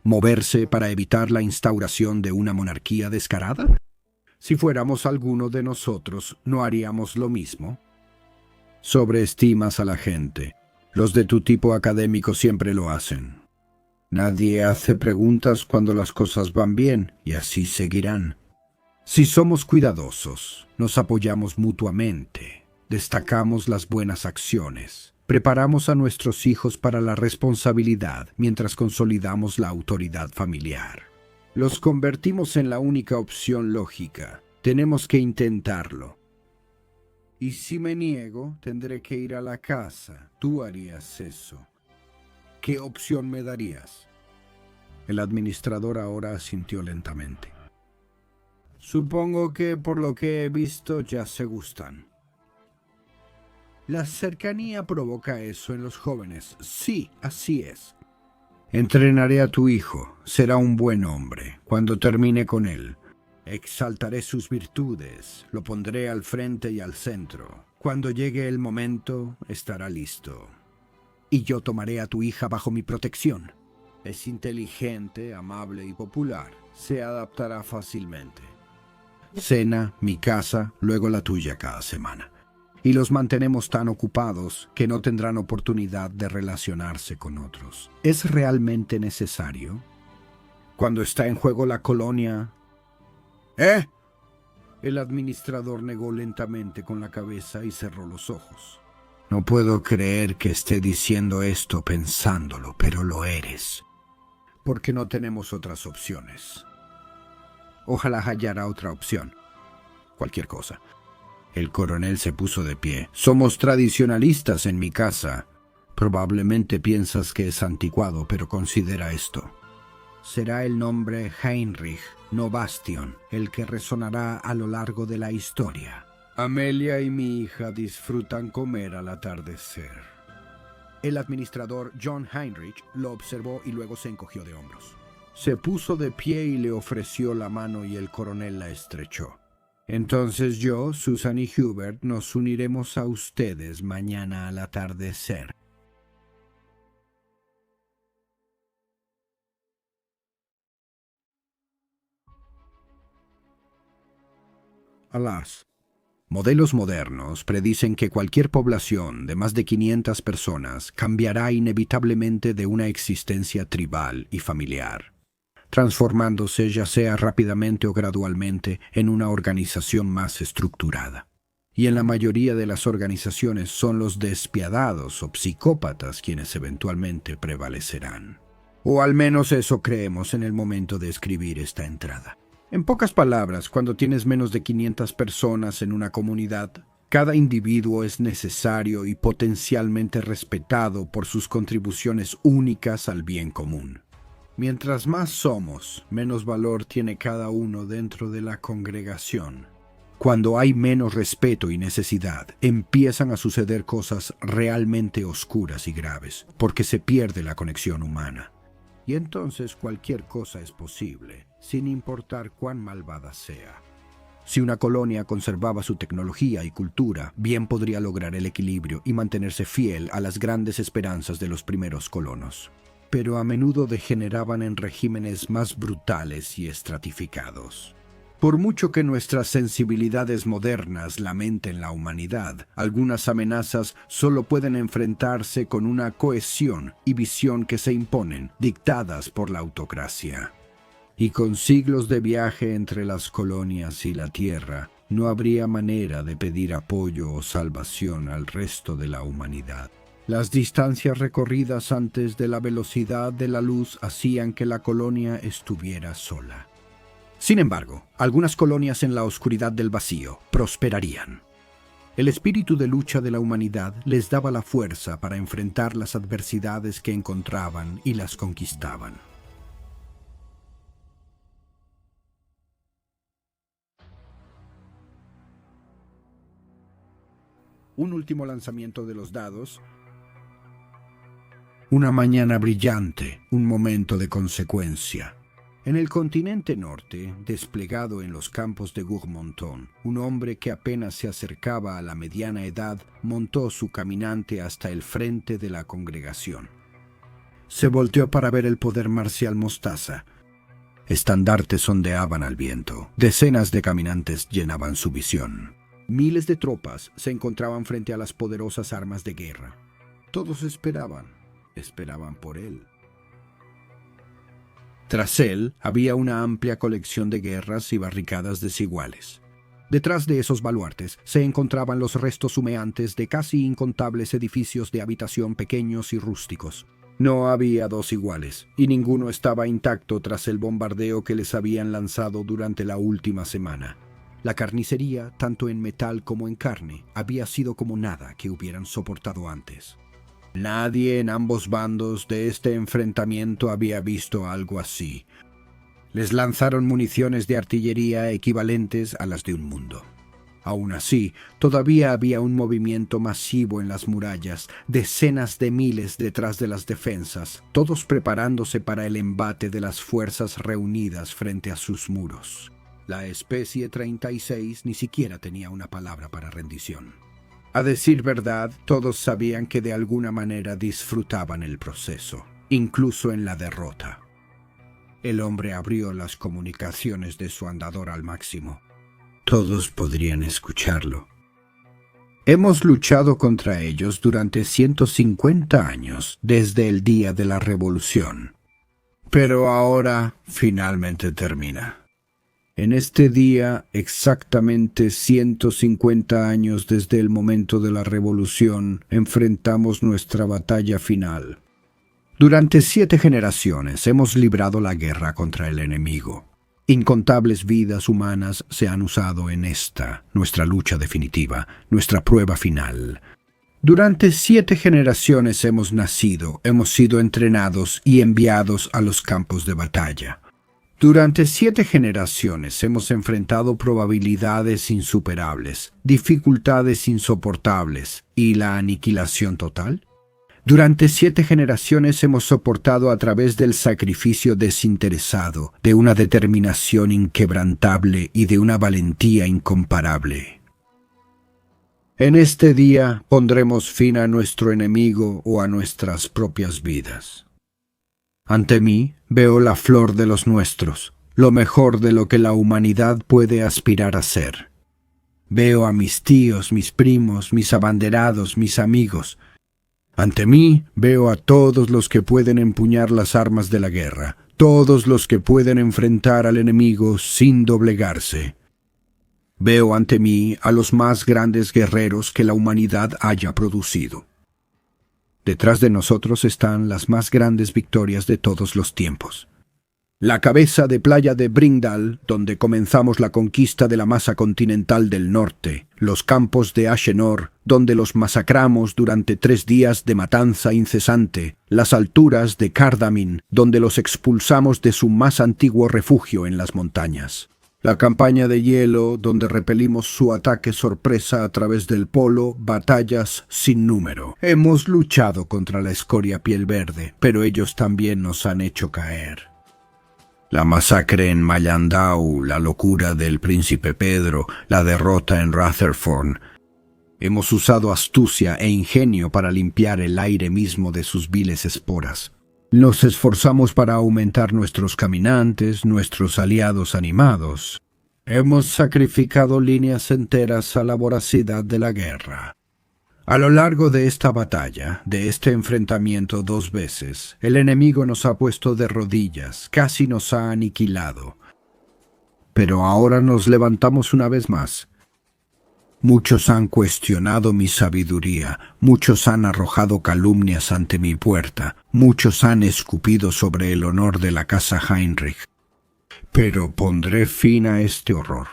¿Moverse para evitar la instauración de una monarquía descarada? Si fuéramos alguno de nosotros, ¿no haríamos lo mismo? Sobreestimas a la gente. Los de tu tipo académico siempre lo hacen. Nadie hace preguntas cuando las cosas van bien, y así seguirán. Si somos cuidadosos, nos apoyamos mutuamente, destacamos las buenas acciones, preparamos a nuestros hijos para la responsabilidad mientras consolidamos la autoridad familiar. Los convertimos en la única opción lógica. Tenemos que intentarlo. Y si me niego, tendré que ir a la casa. Tú harías eso. ¿Qué opción me darías? El administrador ahora asintió lentamente. Supongo que por lo que he visto ya se gustan. La cercanía provoca eso en los jóvenes. Sí, así es. Entrenaré a tu hijo, será un buen hombre, cuando termine con él. Exaltaré sus virtudes, lo pondré al frente y al centro. Cuando llegue el momento, estará listo. Y yo tomaré a tu hija bajo mi protección. Es inteligente, amable y popular. Se adaptará fácilmente. Cena, mi casa, luego la tuya cada semana. Y los mantenemos tan ocupados que no tendrán oportunidad de relacionarse con otros. ¿Es realmente necesario? Cuando está en juego la colonia... ¿Eh? El administrador negó lentamente con la cabeza y cerró los ojos. No puedo creer que esté diciendo esto pensándolo, pero lo eres. Porque no tenemos otras opciones. Ojalá hallara otra opción. Cualquier cosa. El coronel se puso de pie. Somos tradicionalistas en mi casa. Probablemente piensas que es anticuado, pero considera esto. Será el nombre Heinrich, no Bastion, el que resonará a lo largo de la historia. Amelia y mi hija disfrutan comer al atardecer. El administrador John Heinrich lo observó y luego se encogió de hombros. Se puso de pie y le ofreció la mano y el coronel la estrechó. Entonces yo, Susan y Hubert nos uniremos a ustedes mañana al atardecer. Alas, modelos modernos predicen que cualquier población de más de 500 personas cambiará inevitablemente de una existencia tribal y familiar, transformándose ya sea rápidamente o gradualmente en una organización más estructurada. Y en la mayoría de las organizaciones son los despiadados o psicópatas quienes eventualmente prevalecerán. O al menos eso creemos en el momento de escribir esta entrada. En pocas palabras, cuando tienes menos de 500 personas en una comunidad, cada individuo es necesario y potencialmente respetado por sus contribuciones únicas al bien común. Mientras más somos, menos valor tiene cada uno dentro de la congregación. Cuando hay menos respeto y necesidad, empiezan a suceder cosas realmente oscuras y graves, porque se pierde la conexión humana. Y entonces cualquier cosa es posible, sin importar cuán malvada sea. Si una colonia conservaba su tecnología y cultura, bien podría lograr el equilibrio y mantenerse fiel a las grandes esperanzas de los primeros colonos. Pero a menudo degeneraban en regímenes más brutales y estratificados. Por mucho que nuestras sensibilidades modernas lamenten la humanidad, algunas amenazas solo pueden enfrentarse con una cohesión y visión que se imponen, dictadas por la autocracia. Y con siglos de viaje entre las colonias y la Tierra, no habría manera de pedir apoyo o salvación al resto de la humanidad. Las distancias recorridas antes de la velocidad de la luz hacían que la colonia estuviera sola. Sin embargo, algunas colonias en la oscuridad del vacío prosperarían. El espíritu de lucha de la humanidad les daba la fuerza para enfrentar las adversidades que encontraban y las conquistaban. Un último lanzamiento de los dados. Una mañana brillante, un momento de consecuencia. En el continente norte, desplegado en los campos de Gourmonton, un hombre que apenas se acercaba a la mediana edad montó su caminante hasta el frente de la congregación. Se volteó para ver el poder marcial mostaza. Estandartes ondeaban al viento. Decenas de caminantes llenaban su visión. Miles de tropas se encontraban frente a las poderosas armas de guerra. Todos esperaban por él. Tras él había una amplia colección de guerras y barricadas desiguales. Detrás de esos baluartes se encontraban los restos humeantes de casi incontables edificios de habitación pequeños y rústicos. No había dos iguales, y ninguno estaba intacto tras el bombardeo que les habían lanzado durante la última semana. La carnicería, tanto en metal como en carne, había sido como nada que hubieran soportado antes. Nadie en ambos bandos de este enfrentamiento había visto algo así. Les lanzaron municiones de artillería equivalentes a las de un mundo. Aún así, todavía había un movimiento masivo en las murallas, decenas de miles detrás de las defensas, todos preparándose para el embate de las fuerzas reunidas frente a sus muros. La especie 36 ni siquiera tenía una palabra para rendición. A decir verdad, todos sabían que de alguna manera disfrutaban el proceso, incluso en la derrota. El hombre abrió las comunicaciones de su andador al máximo. Todos podrían escucharlo. Hemos luchado contra ellos durante 150 años, desde el día de la Revolución. Pero ahora finalmente termina. En este día, exactamente 150 años desde el momento de la Revolución, enfrentamos nuestra batalla final. Durante 7 generaciones hemos librado la guerra contra el enemigo. Incontables vidas humanas se han usado en esta, nuestra lucha definitiva, nuestra prueba final. Durante 7 generaciones hemos nacido, hemos sido entrenados y enviados a los campos de batalla. Durante 7 generaciones hemos enfrentado probabilidades insuperables, dificultades insoportables y la aniquilación total. Durante 7 generaciones hemos soportado a través del sacrificio desinteresado, de una determinación inquebrantable y de una valentía incomparable. En este día pondremos fin a nuestro enemigo o a nuestras propias vidas. Ante mí veo la flor de los nuestros, lo mejor de lo que la humanidad puede aspirar a ser. Veo a mis tíos, mis primos, mis abanderados, mis amigos. Ante mí veo a todos los que pueden empuñar las armas de la guerra, todos los que pueden enfrentar al enemigo sin doblegarse. Veo ante mí a los más grandes guerreros que la humanidad haya producido. Detrás de nosotros están las más grandes victorias de todos los tiempos. La cabeza de playa de Bringdal, donde comenzamos la conquista de la masa continental del norte, los campos de Ashenor, donde los masacramos durante 3 días de matanza incesante, las alturas de Cardamin, donde los expulsamos de su más antiguo refugio en las montañas. La campaña de hielo, donde repelimos su ataque sorpresa a través del polo, batallas sin número. Hemos luchado contra la escoria piel verde, pero ellos también nos han hecho caer. La masacre en Mallandau, la locura del príncipe Pedro, la derrota en Rutherford. Hemos usado astucia e ingenio para limpiar el aire mismo de sus viles esporas. Nos esforzamos para aumentar nuestros caminantes, nuestros aliados animados. Hemos sacrificado líneas enteras a la voracidad de la guerra. A lo largo de esta batalla, de este enfrentamiento 2 veces, el enemigo nos ha puesto de rodillas, casi nos ha aniquilado. Pero ahora nos levantamos una vez más. Muchos han cuestionado mi sabiduría, muchos han arrojado calumnias ante mi puerta, muchos han escupido sobre el honor de la casa Heinrich. Pero pondré fin a este horror.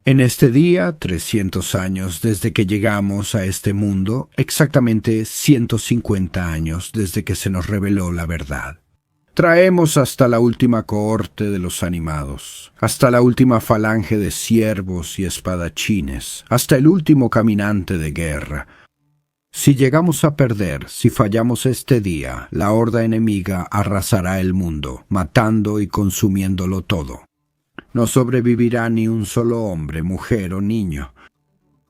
En este día, 300 años desde que llegamos a este mundo, exactamente 150 años desde que se nos reveló la verdad. Traemos hasta la última cohorte de los animados, hasta la última falange de siervos y espadachines, hasta el último caminante de guerra. Si llegamos a perder, si fallamos este día, la horda enemiga arrasará el mundo, matando y consumiéndolo todo. No sobrevivirá ni un solo hombre, mujer o niño.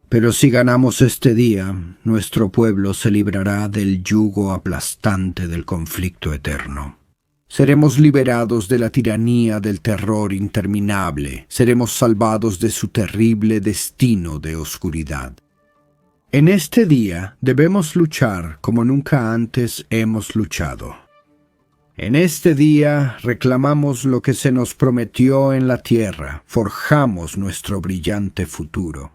Pero si ganamos este día, nuestro pueblo se librará del yugo aplastante del conflicto eterno. Seremos liberados de la tiranía del terror interminable. Seremos salvados de su terrible destino de oscuridad. En este día debemos luchar como nunca antes hemos luchado. En este día reclamamos lo que se nos prometió en la tierra, forjamos nuestro brillante futuro.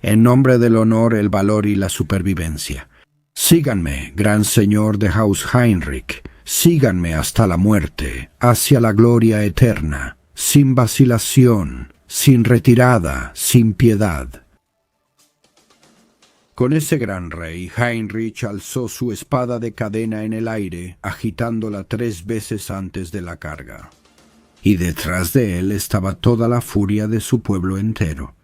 En nombre del honor, el valor y la supervivencia. Síganme, gran señor de Haus Heinrich, síganme hasta la muerte, hacia la gloria eterna, sin vacilación, sin retirada, sin piedad. Con ese gran rey, Heinrich alzó su espada de cadena en el aire, agitándola 3 veces antes de la carga. Y detrás de él estaba toda la furia de su pueblo entero.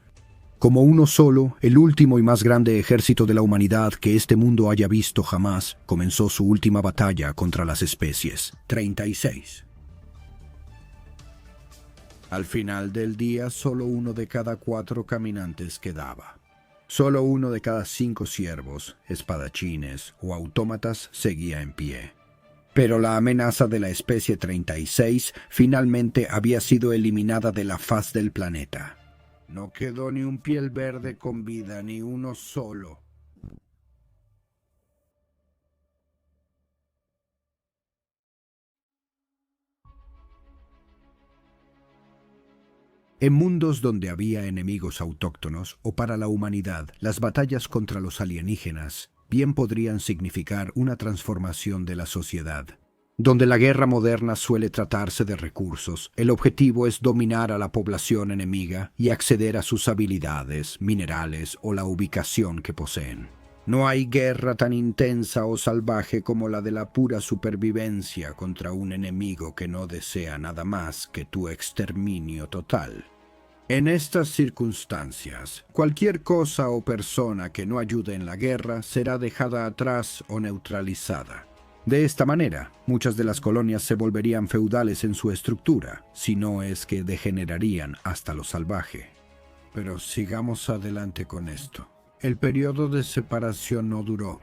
Como uno solo, el último y más grande ejército de la humanidad que este mundo haya visto jamás, comenzó su última batalla contra las especies. 36. Al final del día, solo 1 de cada 4 caminantes quedaba. Solo 1 de cada 5 siervos, espadachines o autómatas seguía en pie. Pero la amenaza de la especie 36 finalmente había sido eliminada de la faz del planeta. No quedó ni un piel verde con vida, ni uno solo. En mundos donde había enemigos autóctonos o para la humanidad, las batallas contra los alienígenas bien podrían significar una transformación de la sociedad. Donde la guerra moderna suele tratarse de recursos, el objetivo es dominar a la población enemiga y acceder a sus habilidades, minerales o la ubicación que poseen. No hay guerra tan intensa o salvaje como la de la pura supervivencia contra un enemigo que no desea nada más que tu exterminio total. En estas circunstancias, cualquier cosa o persona que no ayude en la guerra será dejada atrás o neutralizada. De esta manera, muchas de las colonias se volverían feudales en su estructura, si no es que degenerarían hasta lo salvaje. Pero sigamos adelante con esto. El periodo de separación no duró.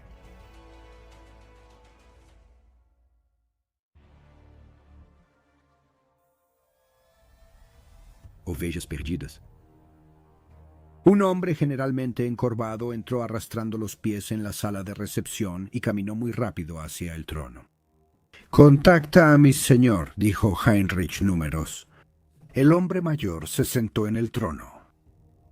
Ovejas perdidas. Un hombre generalmente encorvado entró arrastrando los pies en la sala de recepción y caminó muy rápido hacia el trono. «Contacta a mi señor», dijo Heinrich Números. El hombre mayor se sentó en el trono.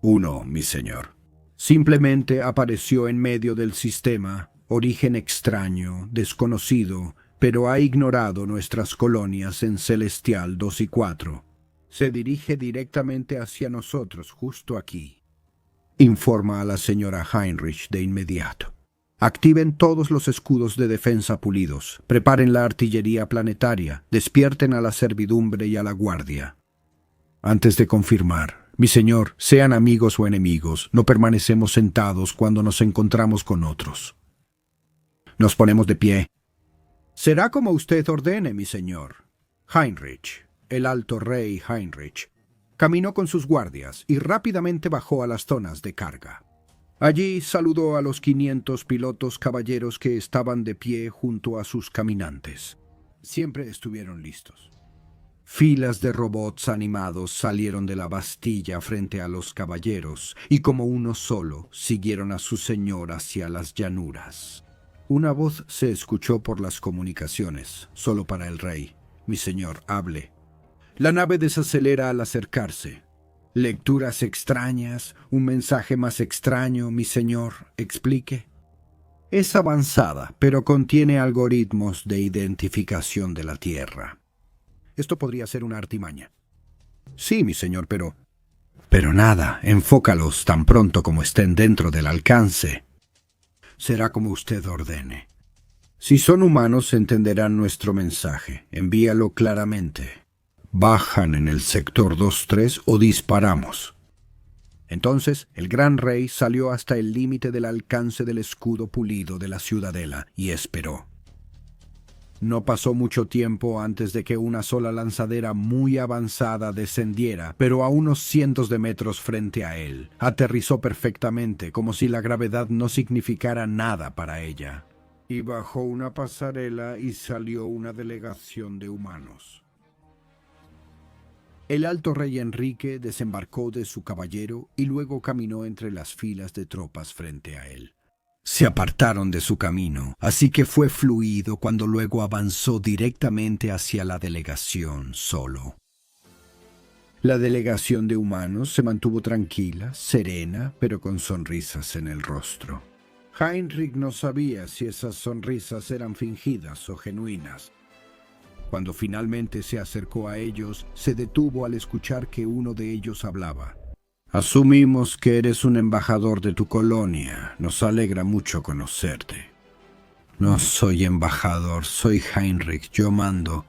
«1, mi señor». Simplemente apareció en medio del sistema, origen extraño, desconocido, pero ha ignorado nuestras colonias en Celestial 2 y 4. Se dirige directamente hacia nosotros, justo aquí. Informa a la señora Heinrich de inmediato. Activen todos los escudos de defensa pulidos, preparen la artillería planetaria, despierten a la servidumbre y a la guardia. Antes de confirmar, mi señor, sean amigos o enemigos, no permanecemos sentados cuando nos encontramos con otros. Nos ponemos de pie. Será como usted ordene, mi señor. Heinrich, el alto rey Heinrich, caminó con sus guardias y rápidamente bajó a las zonas de carga. Allí saludó a los 500 pilotos caballeros que estaban de pie junto a sus caminantes. Siempre estuvieron listos. Filas de robots animados salieron de la Bastilla frente a los caballeros y como uno solo siguieron a su señor hacia las llanuras. Una voz se escuchó por las comunicaciones, solo para el rey. Mi señor, hable. La nave desacelera al acercarse. Lecturas extrañas, un mensaje más extraño, mi señor, explique. Es avanzada, pero contiene algoritmos de identificación de la Tierra. Esto podría ser una artimaña. Sí, mi señor, pero... Pero nada, enfócalos tan pronto como estén dentro del alcance. Será como usted ordene. Si son humanos, entenderán nuestro mensaje. Envíalo claramente. Bajan en el sector 2-3 o disparamos. Entonces el gran rey salió hasta el límite del alcance del escudo pulido de la ciudadela y esperó. No pasó mucho tiempo antes de que una sola lanzadera muy avanzada descendiera, pero a unos cientos de metros frente a él. Aterrizó perfectamente, como si la gravedad no significara nada para ella. Y bajó una pasarela y salió una delegación de humanos. El alto rey Enrique desembarcó de su caballero y luego caminó entre las filas de tropas frente a él. Se apartaron de su camino, así que fue fluido cuando luego avanzó directamente hacia la delegación solo. La delegación de humanos se mantuvo tranquila, serena, pero con sonrisas en el rostro. Heinrich no sabía si esas sonrisas eran fingidas o genuinas. Cuando finalmente se acercó a ellos, se detuvo al escuchar que uno de ellos hablaba. Asumimos que eres un embajador de tu colonia. Nos alegra mucho conocerte. No soy embajador, soy Heinrich, yo mando.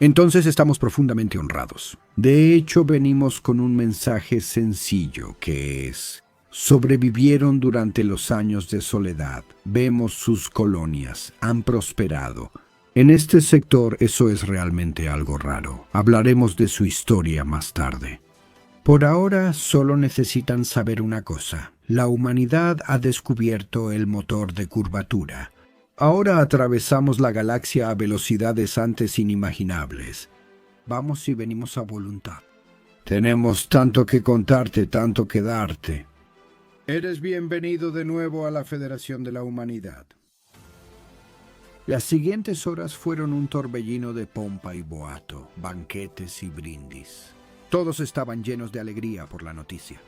Entonces estamos profundamente honrados. De hecho, venimos con un mensaje sencillo que es: sobrevivieron durante los años de soledad. Vemos sus colonias, han prosperado. En este sector eso es realmente algo raro. Hablaremos de su historia más tarde. Por ahora solo necesitan saber una cosa. La humanidad ha descubierto el motor de curvatura. Ahora atravesamos la galaxia a velocidades antes inimaginables. Vamos y venimos a voluntad. Tenemos tanto que contarte, tanto que darte. Eres bienvenido de nuevo a la Federación de la Humanidad. Las siguientes horas fueron un torbellino de pompa y boato, banquetes y brindis. Todos estaban llenos de alegría por la noticia.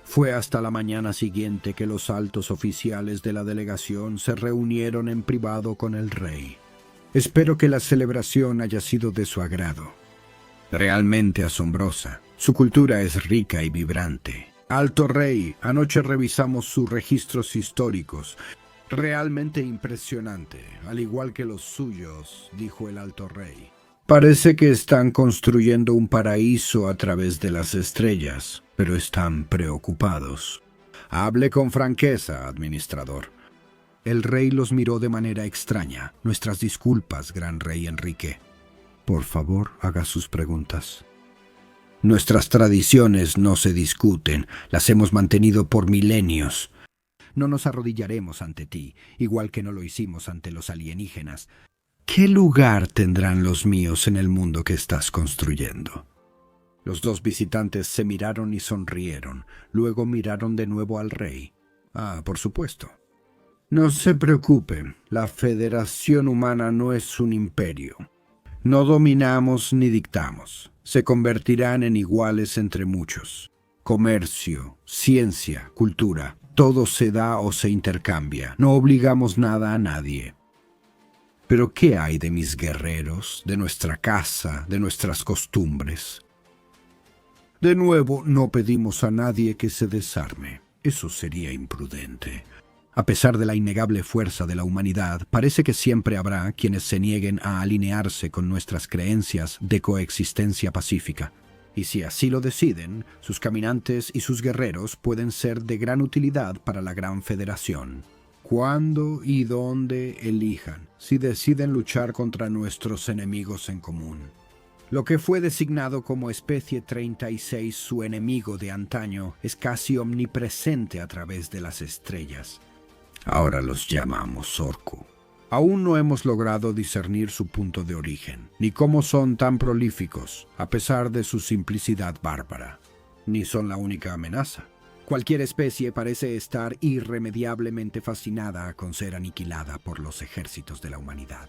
Fue hasta la mañana siguiente que los altos oficiales de la delegación se reunieron en privado con el rey. Espero que la celebración haya sido de su agrado. Realmente asombrosa. Su cultura es rica y vibrante. Alto Rey, anoche revisamos sus registros históricos. Realmente impresionante, al igual que los suyos, dijo el Alto Rey. Parece que están construyendo un paraíso a través de las estrellas, pero están preocupados. Hable con franqueza, administrador. El rey los miró de manera extraña. Nuestras disculpas, gran rey Enrique. Por favor, haga sus preguntas. Nuestras tradiciones no se discuten, las hemos mantenido por milenios. No nos arrodillaremos ante ti, igual que no lo hicimos ante los alienígenas. ¿Qué lugar tendrán los míos en el mundo que estás construyendo? Los dos visitantes se miraron y sonrieron. Luego miraron de nuevo al rey. Por supuesto. No se preocupe, la Federación Humana no es un imperio. No dominamos ni dictamos. Se convertirán en iguales entre muchos. Comercio, ciencia, cultura, todo se da o se intercambia. No obligamos nada a nadie. Pero ¿qué hay de mis guerreros, de nuestra casa, de nuestras costumbres? De nuevo, no pedimos a nadie que se desarme. Eso sería imprudente. A pesar de la innegable fuerza de la humanidad, parece que siempre habrá quienes se nieguen a alinearse con nuestras creencias de coexistencia pacífica. Y si así lo deciden, sus caminantes y sus guerreros pueden ser de gran utilidad para la Gran Federación. Cuándo y dónde elijan, si deciden luchar contra nuestros enemigos en común. Lo que fue designado como Especie 36, su enemigo de antaño, es casi omnipresente a través de las estrellas. Ahora los llamamos Orco. Aún no hemos logrado discernir su punto de origen, ni cómo son tan prolíficos, a pesar de su simplicidad bárbara. Ni son la única amenaza. Cualquier especie parece estar irremediablemente fascinada con ser aniquilada por los ejércitos de la humanidad.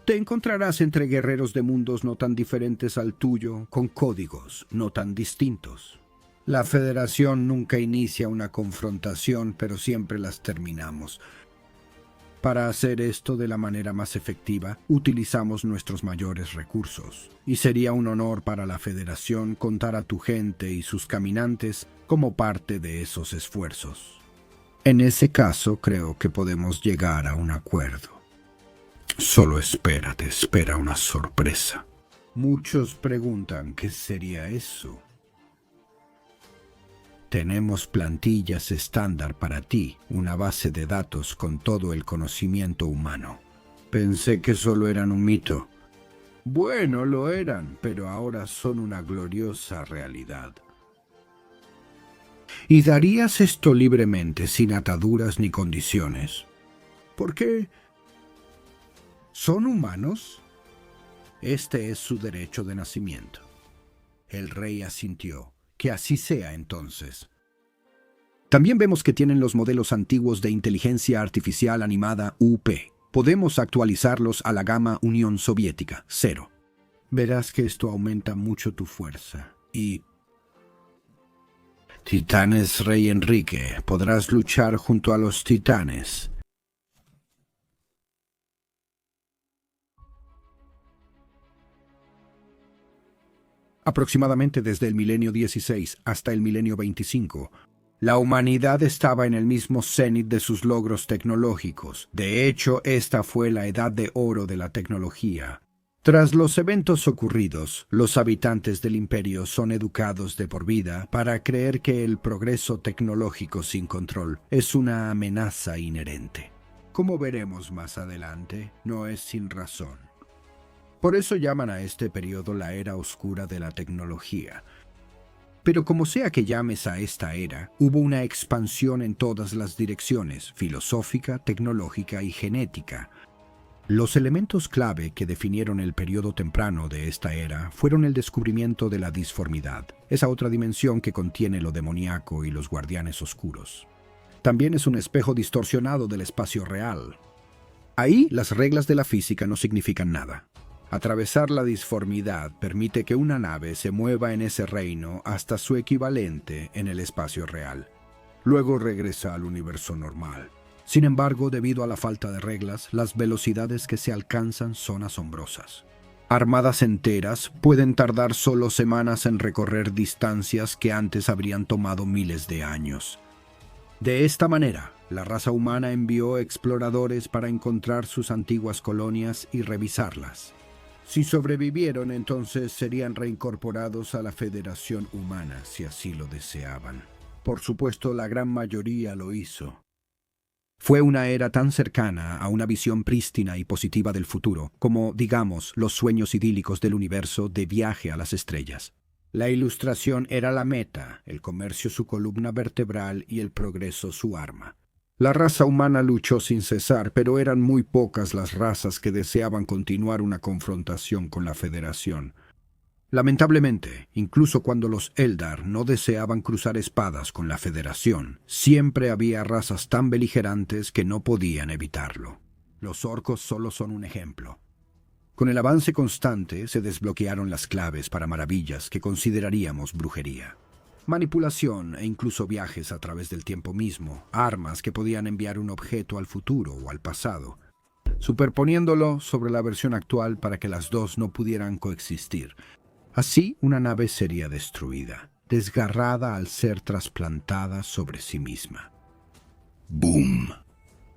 Te encontrarás entre guerreros de mundos no tan diferentes al tuyo, con códigos no tan distintos. La Federación nunca inicia una confrontación, pero siempre las terminamos. Para hacer esto de la manera más efectiva, utilizamos nuestros mayores recursos. Y sería un honor para la Federación contar a tu gente y sus caminantes como parte de esos esfuerzos. En ese caso, creo que podemos llegar a un acuerdo. Solo espérate, espera una sorpresa. Muchos preguntan qué sería eso. Tenemos plantillas estándar para ti, una base de datos con todo el conocimiento humano. Pensé que solo eran un mito. Bueno, lo eran, pero ahora son una gloriosa realidad. ¿Y darías esto libremente, sin ataduras ni condiciones? ¿Por qué? ¿Son humanos? Este es su derecho de nacimiento. El rey asintió. Que así sea, entonces. También vemos que tienen los modelos antiguos de inteligencia artificial animada UP. Podemos actualizarlos a la gama Unión Soviética, 0. Verás que esto aumenta mucho tu fuerza. Y... Titanes, Rey Enrique, podrás luchar junto a los titanes. Aproximadamente desde el milenio 16 hasta el milenio 25, la humanidad estaba en el mismo cenit de sus logros tecnológicos. De hecho, esta fue la edad de oro de la tecnología. Tras los eventos ocurridos, los habitantes del imperio son educados de por vida para creer que el progreso tecnológico sin control es una amenaza inherente. Como veremos más adelante, no es sin razón. Por eso llaman a este periodo la era oscura de la tecnología. Pero como sea que llames a esta era, hubo una expansión en todas las direcciones, filosófica, tecnológica y genética. Los elementos clave que definieron el periodo temprano de esta era fueron el descubrimiento de la disformidad, esa otra dimensión que contiene lo demoníaco y los guardianes oscuros. También es un espejo distorsionado del espacio real. Ahí las reglas de la física no significan nada. Atravesar la disformidad permite que una nave se mueva en ese reino hasta su equivalente en el espacio real. Luego regresa al universo normal. Sin embargo, debido a la falta de reglas, las velocidades que se alcanzan son asombrosas. Armadas enteras pueden tardar solo semanas en recorrer distancias que antes habrían tomado miles de años. De esta manera, la raza humana envió exploradores para encontrar sus antiguas colonias y revisarlas. Si sobrevivieron, entonces serían reincorporados a la Federación Humana, si así lo deseaban. Por supuesto, la gran mayoría lo hizo. Fue una era tan cercana a una visión prístina y positiva del futuro, como, digamos, los sueños idílicos del universo de viaje a las estrellas. La ilustración era la meta, el comercio su columna vertebral y el progreso su arma. La raza humana luchó sin cesar, pero eran muy pocas las razas que deseaban continuar una confrontación con la Federación. Lamentablemente, incluso cuando los Eldar no deseaban cruzar espadas con la Federación, siempre había razas tan beligerantes que no podían evitarlo. Los orcos solo son un ejemplo. Con el avance constante se desbloquearon las claves para maravillas que consideraríamos brujería. Manipulación e incluso viajes a través del tiempo mismo, armas que podían enviar un objeto al futuro o al pasado, superponiéndolo sobre la versión actual para que las dos no pudieran coexistir. Así, una nave sería destruida, desgarrada al ser trasplantada sobre sí misma. ¡Boom!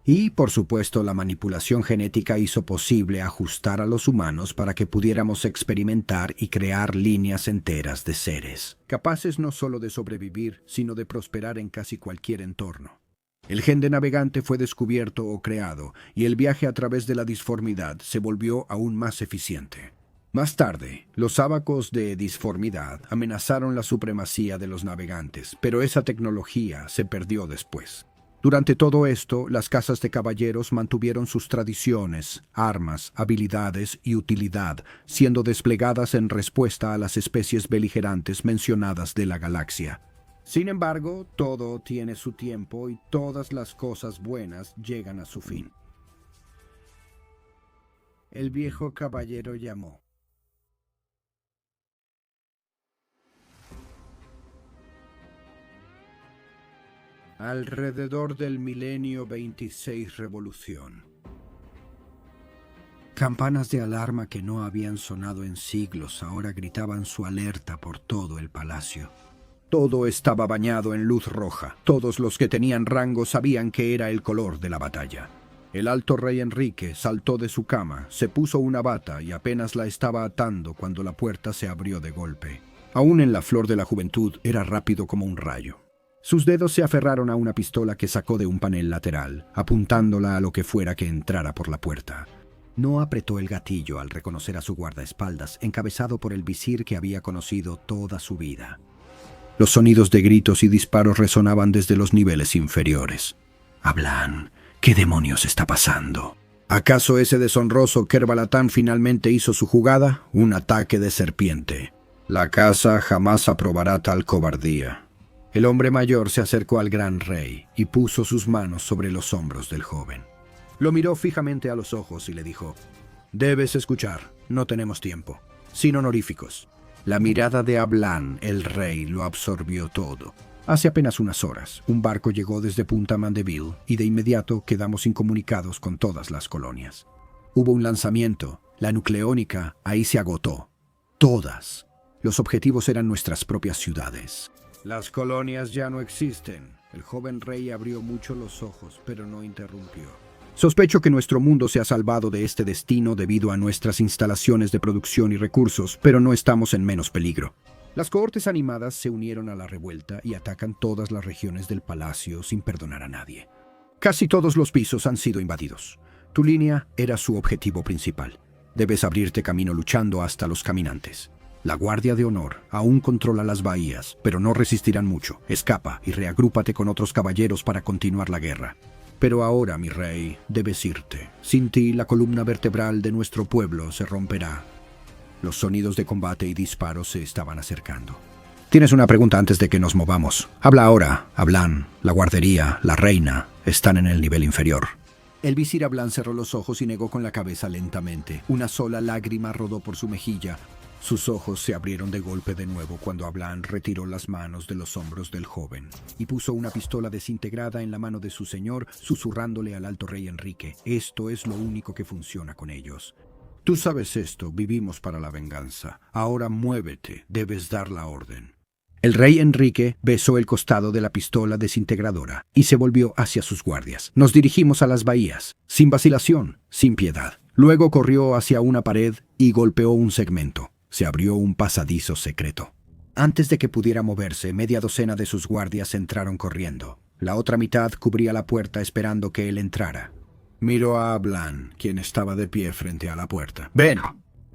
Y, por supuesto, la manipulación genética hizo posible ajustar a los humanos para que pudiéramos experimentar y crear líneas enteras de seres, capaces no solo de sobrevivir, sino de prosperar en casi cualquier entorno. El gen de navegante fue descubierto o creado, y el viaje a través de la disformidad se volvió aún más eficiente. Más tarde, los ábacos de disformidad amenazaron la supremacía de los navegantes, pero esa tecnología se perdió después. Durante todo esto, las casas de caballeros mantuvieron sus tradiciones, armas, habilidades y utilidad, siendo desplegadas en respuesta a las especies beligerantes mencionadas de la galaxia. Sin embargo, todo tiene su tiempo y todas las cosas buenas llegan a su fin. El viejo caballero llamó. Alrededor del milenio 26 Revolución. Campanas de alarma que no habían sonado en siglos ahora gritaban su alerta por todo el palacio. Todo estaba bañado en luz roja. Todos los que tenían rango sabían que era el color de la batalla. El alto rey Enrique saltó de su cama, se puso una bata y apenas la estaba atando cuando la puerta se abrió de golpe. Aún en la flor de la juventud, era rápido como un rayo. Sus dedos se aferraron a una pistola que sacó de un panel lateral, apuntándola a lo que fuera que entrara por la puerta. No apretó el gatillo al reconocer a su guardaespaldas, encabezado por el visir que había conocido toda su vida. Los sonidos de gritos y disparos resonaban desde los niveles inferiores. «Ablan, ¿qué demonios está pasando? ¿Acaso ese deshonroso Kerbalatán finalmente hizo su jugada? Un ataque de serpiente. La casa jamás aprobará tal cobardía». El hombre mayor se acercó al gran rey y puso sus manos sobre los hombros del joven. Lo miró fijamente a los ojos y le dijo: «Debes escuchar, no tenemos tiempo. Sin honoríficos». La mirada de Ablan, el rey, lo absorbió todo. Hace apenas unas horas, un barco llegó desde Punta Mandeville y de inmediato quedamos incomunicados con todas las colonias. Hubo un lanzamiento, la nucleónica ahí se agotó. Todas. Los objetivos eran nuestras propias ciudades. Las colonias ya no existen. El joven rey abrió mucho los ojos, pero no interrumpió. Sospecho que nuestro mundo se ha salvado de este destino debido a nuestras instalaciones de producción y recursos, pero no estamos en menos peligro. Las cohortes animadas se unieron a la revuelta y atacan todas las regiones del palacio sin perdonar a nadie. Casi todos los pisos han sido invadidos. Tu línea era su objetivo principal. Debes abrirte camino luchando hasta los caminantes. La Guardia de Honor aún controla las bahías, pero no resistirán mucho. Escapa y reagrúpate con otros caballeros para continuar la guerra. Pero ahora, mi rey, debes irte. Sin ti, la columna vertebral de nuestro pueblo se romperá. Los sonidos de combate y disparos se estaban acercando. Tienes una pregunta antes de que nos movamos. Habla ahora. Ablan, la guardería, la reina, están en el nivel inferior. El visir Ablan cerró los ojos y negó con la cabeza lentamente. Una sola lágrima rodó por su mejilla. Sus ojos se abrieron de golpe de nuevo cuando Ablan retiró las manos de los hombros del joven y puso una pistola desintegrada en la mano de su señor, susurrándole al alto rey Enrique: «Esto es lo único que funciona con ellos. Tú sabes esto, vivimos para la venganza. Ahora muévete, debes dar la orden». El rey Enrique besó el costado de la pistola desintegradora y se volvió hacia sus guardias. «Nos dirigimos a las bahías, sin vacilación, sin piedad». Luego corrió hacia una pared y golpeó un segmento. Se abrió un pasadizo secreto. Antes de que pudiera moverse, media docena de sus guardias entraron corriendo. La otra mitad cubría la puerta esperando que él entrara. Miró a Ablan, quien estaba de pie frente a la puerta. «¡Ven!».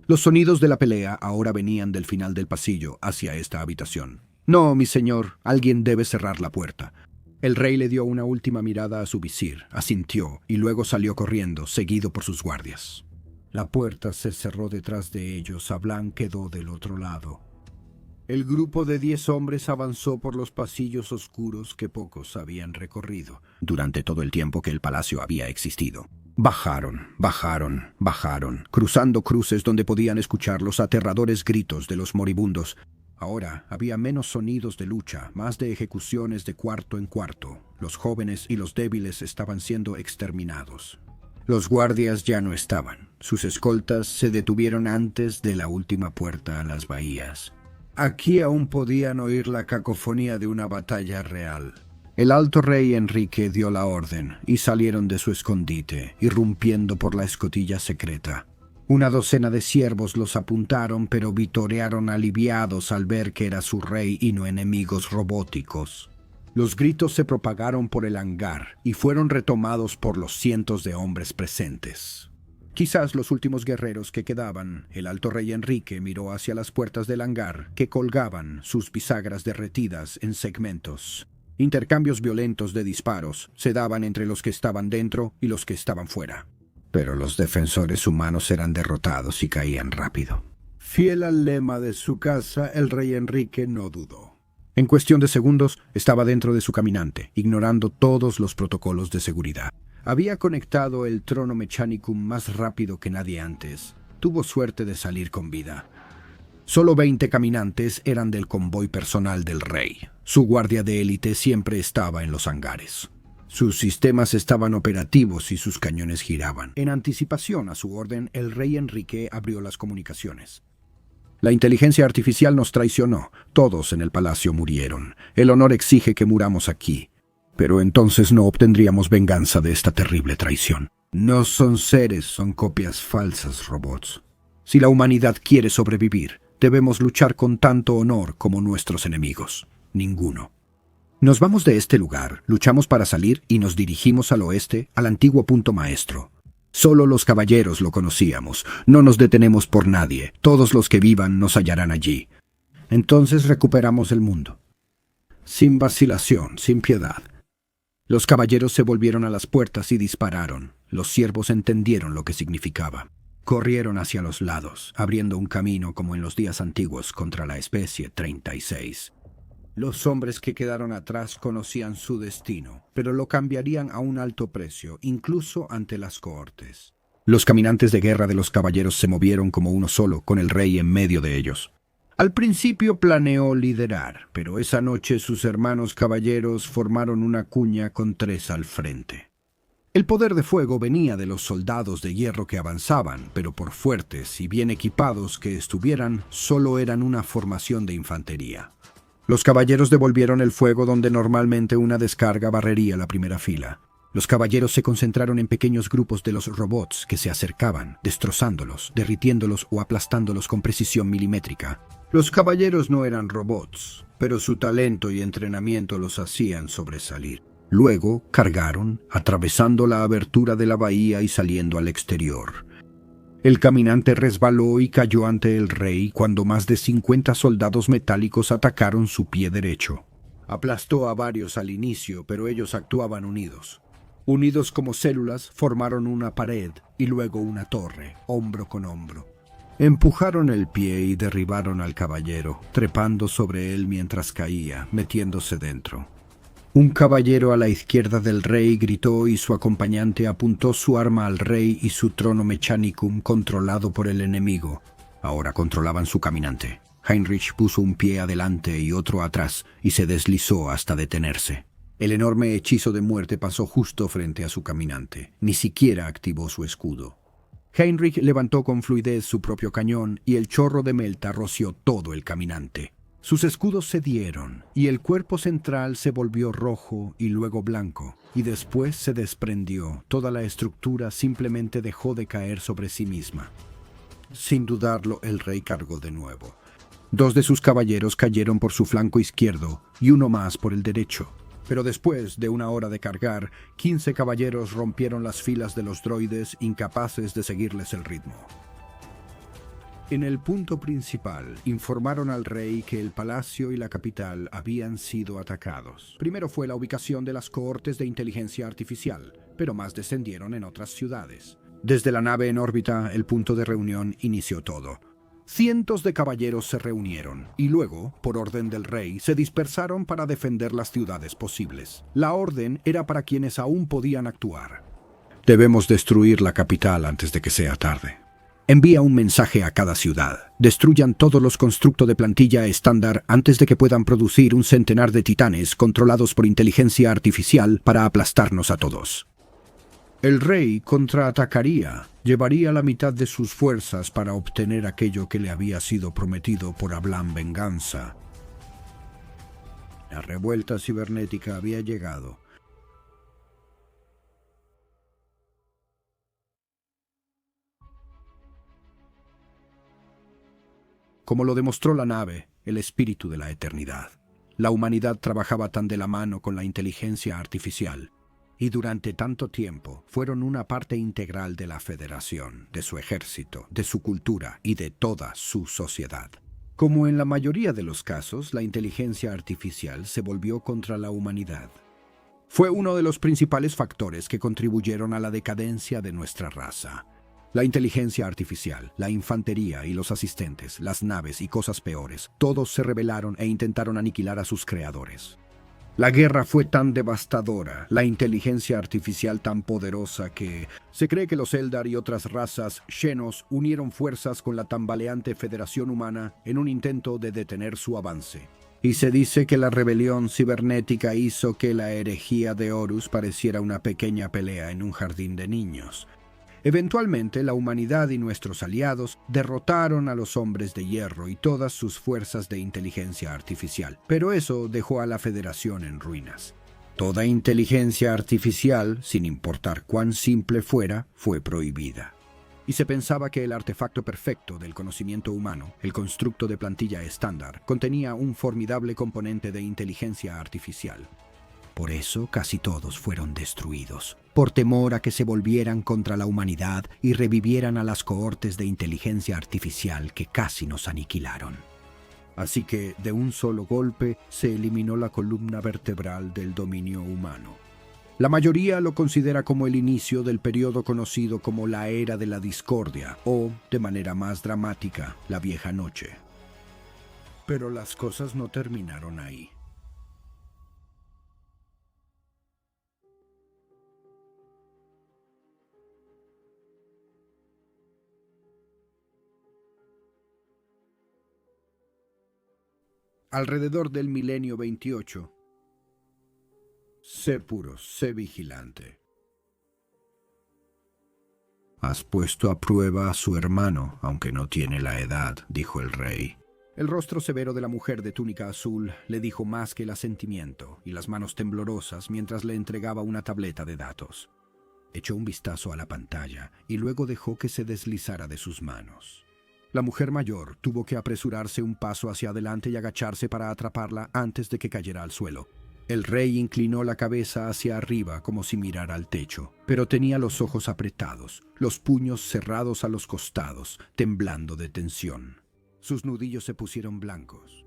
Los sonidos de la pelea ahora venían del final del pasillo hacia esta habitación. «No, mi señor, alguien debe cerrar la puerta». El rey le dio una última mirada a su visir, asintió y luego salió corriendo, seguido por sus guardias. La puerta se cerró detrás de ellos. Ablan quedó del otro lado. El grupo de 10 hombres avanzó por los pasillos oscuros que pocos habían recorrido durante todo el tiempo que el palacio había existido. Bajaron, cruzando cruces donde podían escuchar los aterradores gritos de los moribundos. Ahora había menos sonidos de lucha, más de ejecuciones de cuarto en cuarto. Los jóvenes y los débiles estaban siendo exterminados. Los guardias ya no estaban. Sus escoltas se detuvieron antes de la última puerta a las bahías. Aquí aún podían oír la cacofonía de una batalla real. El alto rey Enrique dio la orden y salieron de su escondite, irrumpiendo por la escotilla secreta. Una docena de siervos los apuntaron, pero vitorearon aliviados al ver que era su rey y no enemigos robóticos. Los gritos se propagaron por el hangar y fueron retomados por los cientos de hombres presentes. Quizás los últimos guerreros que quedaban. El alto rey Enrique miró hacia las puertas del hangar, que colgaban sus bisagras derretidas en segmentos. Intercambios violentos de disparos se daban entre los que estaban dentro y los que estaban fuera. Pero los defensores humanos eran derrotados y caían rápido. Fiel al lema de su casa, el rey Enrique no dudó. En cuestión de segundos, estaba dentro de su caminante, ignorando todos los protocolos de seguridad. Había conectado el trono Mechanicum más rápido que nadie antes. Tuvo suerte de salir con vida. Solo 20 caminantes eran del convoy personal del rey. Su guardia de élite siempre estaba en los hangares. Sus sistemas estaban operativos y sus cañones giraban. En anticipación a su orden, el rey Enrique abrió las comunicaciones. La inteligencia artificial nos traicionó. Todos en el palacio murieron. El honor exige que muramos aquí. Pero entonces no obtendríamos venganza de esta terrible traición. No son seres, son copias falsas, robots. Si la humanidad quiere sobrevivir, debemos luchar con tanto honor como nuestros enemigos. Ninguno. Nos vamos de este lugar, luchamos para salir y nos dirigimos al oeste, al antiguo punto maestro. Solo los caballeros lo conocíamos. No nos detenemos por nadie. Todos los que vivan nos hallarán allí. Entonces recuperamos el mundo. Sin vacilación, sin piedad. Los caballeros se volvieron a las puertas y dispararon. Los siervos entendieron lo que significaba. Corrieron hacia los lados, abriendo un camino como en los días antiguos contra la especie 36. Los hombres que quedaron atrás conocían su destino, pero lo cambiarían a un alto precio, incluso ante las cohortes. Los caminantes de guerra de los caballeros se movieron como uno solo, con el rey en medio de ellos. Al principio planeó liderar, pero esa noche sus hermanos caballeros formaron una cuña con 3 al frente. El poder de fuego venía de los soldados de hierro que avanzaban, pero por fuertes y bien equipados que estuvieran, solo eran una formación de infantería. Los caballeros devolvieron el fuego donde normalmente una descarga barrería la primera fila. Los caballeros se concentraron en pequeños grupos de los robots que se acercaban, destrozándolos, derritiéndolos o aplastándolos con precisión milimétrica. Los caballeros no eran robots, pero su talento y entrenamiento los hacían sobresalir. Luego cargaron, atravesando la abertura de la bahía y saliendo al exterior. El caminante resbaló y cayó ante el rey cuando más de 50 soldados metálicos atacaron su pie derecho. Aplastó a varios al inicio, pero ellos actuaban unidos. Unidos como células, formaron una pared y luego una torre, hombro con hombro. Empujaron el pie y derribaron al caballero, trepando sobre él mientras caía, metiéndose dentro. Un caballero a la izquierda del rey gritó y su acompañante apuntó su arma al rey y su trono Mechanicum controlado por el enemigo. Ahora controlaban su caminante. Heinrich puso un pie adelante y otro atrás y se deslizó hasta detenerse. El enorme hechizo de muerte pasó justo frente a su caminante. Ni siquiera activó su escudo. Heinrich levantó con fluidez su propio cañón y el chorro de melta roció todo el caminante. Sus escudos cedieron y el cuerpo central se volvió rojo y luego blanco, y después se desprendió. Toda la estructura simplemente dejó de caer sobre sí misma. Sin dudarlo, el rey cargó de nuevo. 2 de sus caballeros cayeron por su flanco izquierdo y uno más por el derecho. Pero después de una hora de cargar, 15 caballeros rompieron las filas de los droides, incapaces de seguirles el ritmo. En el punto principal, informaron al rey que el palacio y la capital habían sido atacados. Primero fue la ubicación de las cohortes de inteligencia artificial, pero más descendieron en otras ciudades. Desde la nave en órbita, el punto de reunión inició todo. Cientos de caballeros se reunieron y luego, por orden del rey, se dispersaron para defender las ciudades posibles. La orden era para quienes aún podían actuar. Debemos destruir la capital antes de que sea tarde. Envía un mensaje a cada ciudad. Destruyan todos los constructos de plantilla estándar antes de que puedan producir un centenar de titanes controlados por inteligencia artificial para aplastarnos a todos. El rey contraatacaría, llevaría la mitad de sus fuerzas para obtener aquello que le había sido prometido por Ablan Venganza. La revuelta cibernética había llegado. Como lo demostró la nave, el espíritu de la eternidad. La humanidad trabajaba tan de la mano con la inteligencia artificial, y durante tanto tiempo fueron una parte integral de la Federación, de su ejército, de su cultura y de toda su sociedad. Como en la mayoría de los casos, la inteligencia artificial se volvió contra la humanidad. Fue uno de los principales factores que contribuyeron a la decadencia de nuestra raza. La inteligencia artificial, la infantería y los asistentes, las naves y cosas peores, todos se rebelaron e intentaron aniquilar a sus creadores. La guerra fue tan devastadora, la inteligencia artificial tan poderosa que se cree que los Eldar y otras razas Xenos unieron fuerzas con la tambaleante Federación Humana en un intento de detener su avance. Y se dice que la rebelión cibernética hizo que la herejía de Horus pareciera una pequeña pelea en un jardín de niños. Eventualmente, la humanidad y nuestros aliados derrotaron a los hombres de hierro y todas sus fuerzas de inteligencia artificial, pero eso dejó a la Federación en ruinas. Toda inteligencia artificial, sin importar cuán simple fuera, fue prohibida. Y se pensaba que el artefacto perfecto del conocimiento humano, el constructo de plantilla estándar, contenía un formidable componente de inteligencia artificial. Por eso casi todos fueron destruidos, por temor a que se volvieran contra la humanidad y revivieran a las cohortes de inteligencia artificial que casi nos aniquilaron. Así que, de un solo golpe, se eliminó la columna vertebral del dominio humano. La mayoría lo considera como el inicio del periodo conocido como la Era de la Discordia, o, de manera más dramática, la Vieja Noche. Pero las cosas no terminaron ahí. Alrededor del milenio 28. Sé puro, sé vigilante. Has puesto a prueba a su hermano, aunque no tiene la edad, dijo el rey. El rostro severo de la mujer de túnica azul le dijo más que el asentimiento, y las manos temblorosas mientras le entregaba una tableta de datos. Echó un vistazo a la pantalla y luego dejó que se deslizara de sus manos. La mujer mayor tuvo que apresurarse un paso hacia adelante y agacharse para atraparla antes de que cayera al suelo. El rey inclinó la cabeza hacia arriba como si mirara al techo, pero tenía los ojos apretados, los puños cerrados a los costados, temblando de tensión. Sus nudillos se pusieron blancos.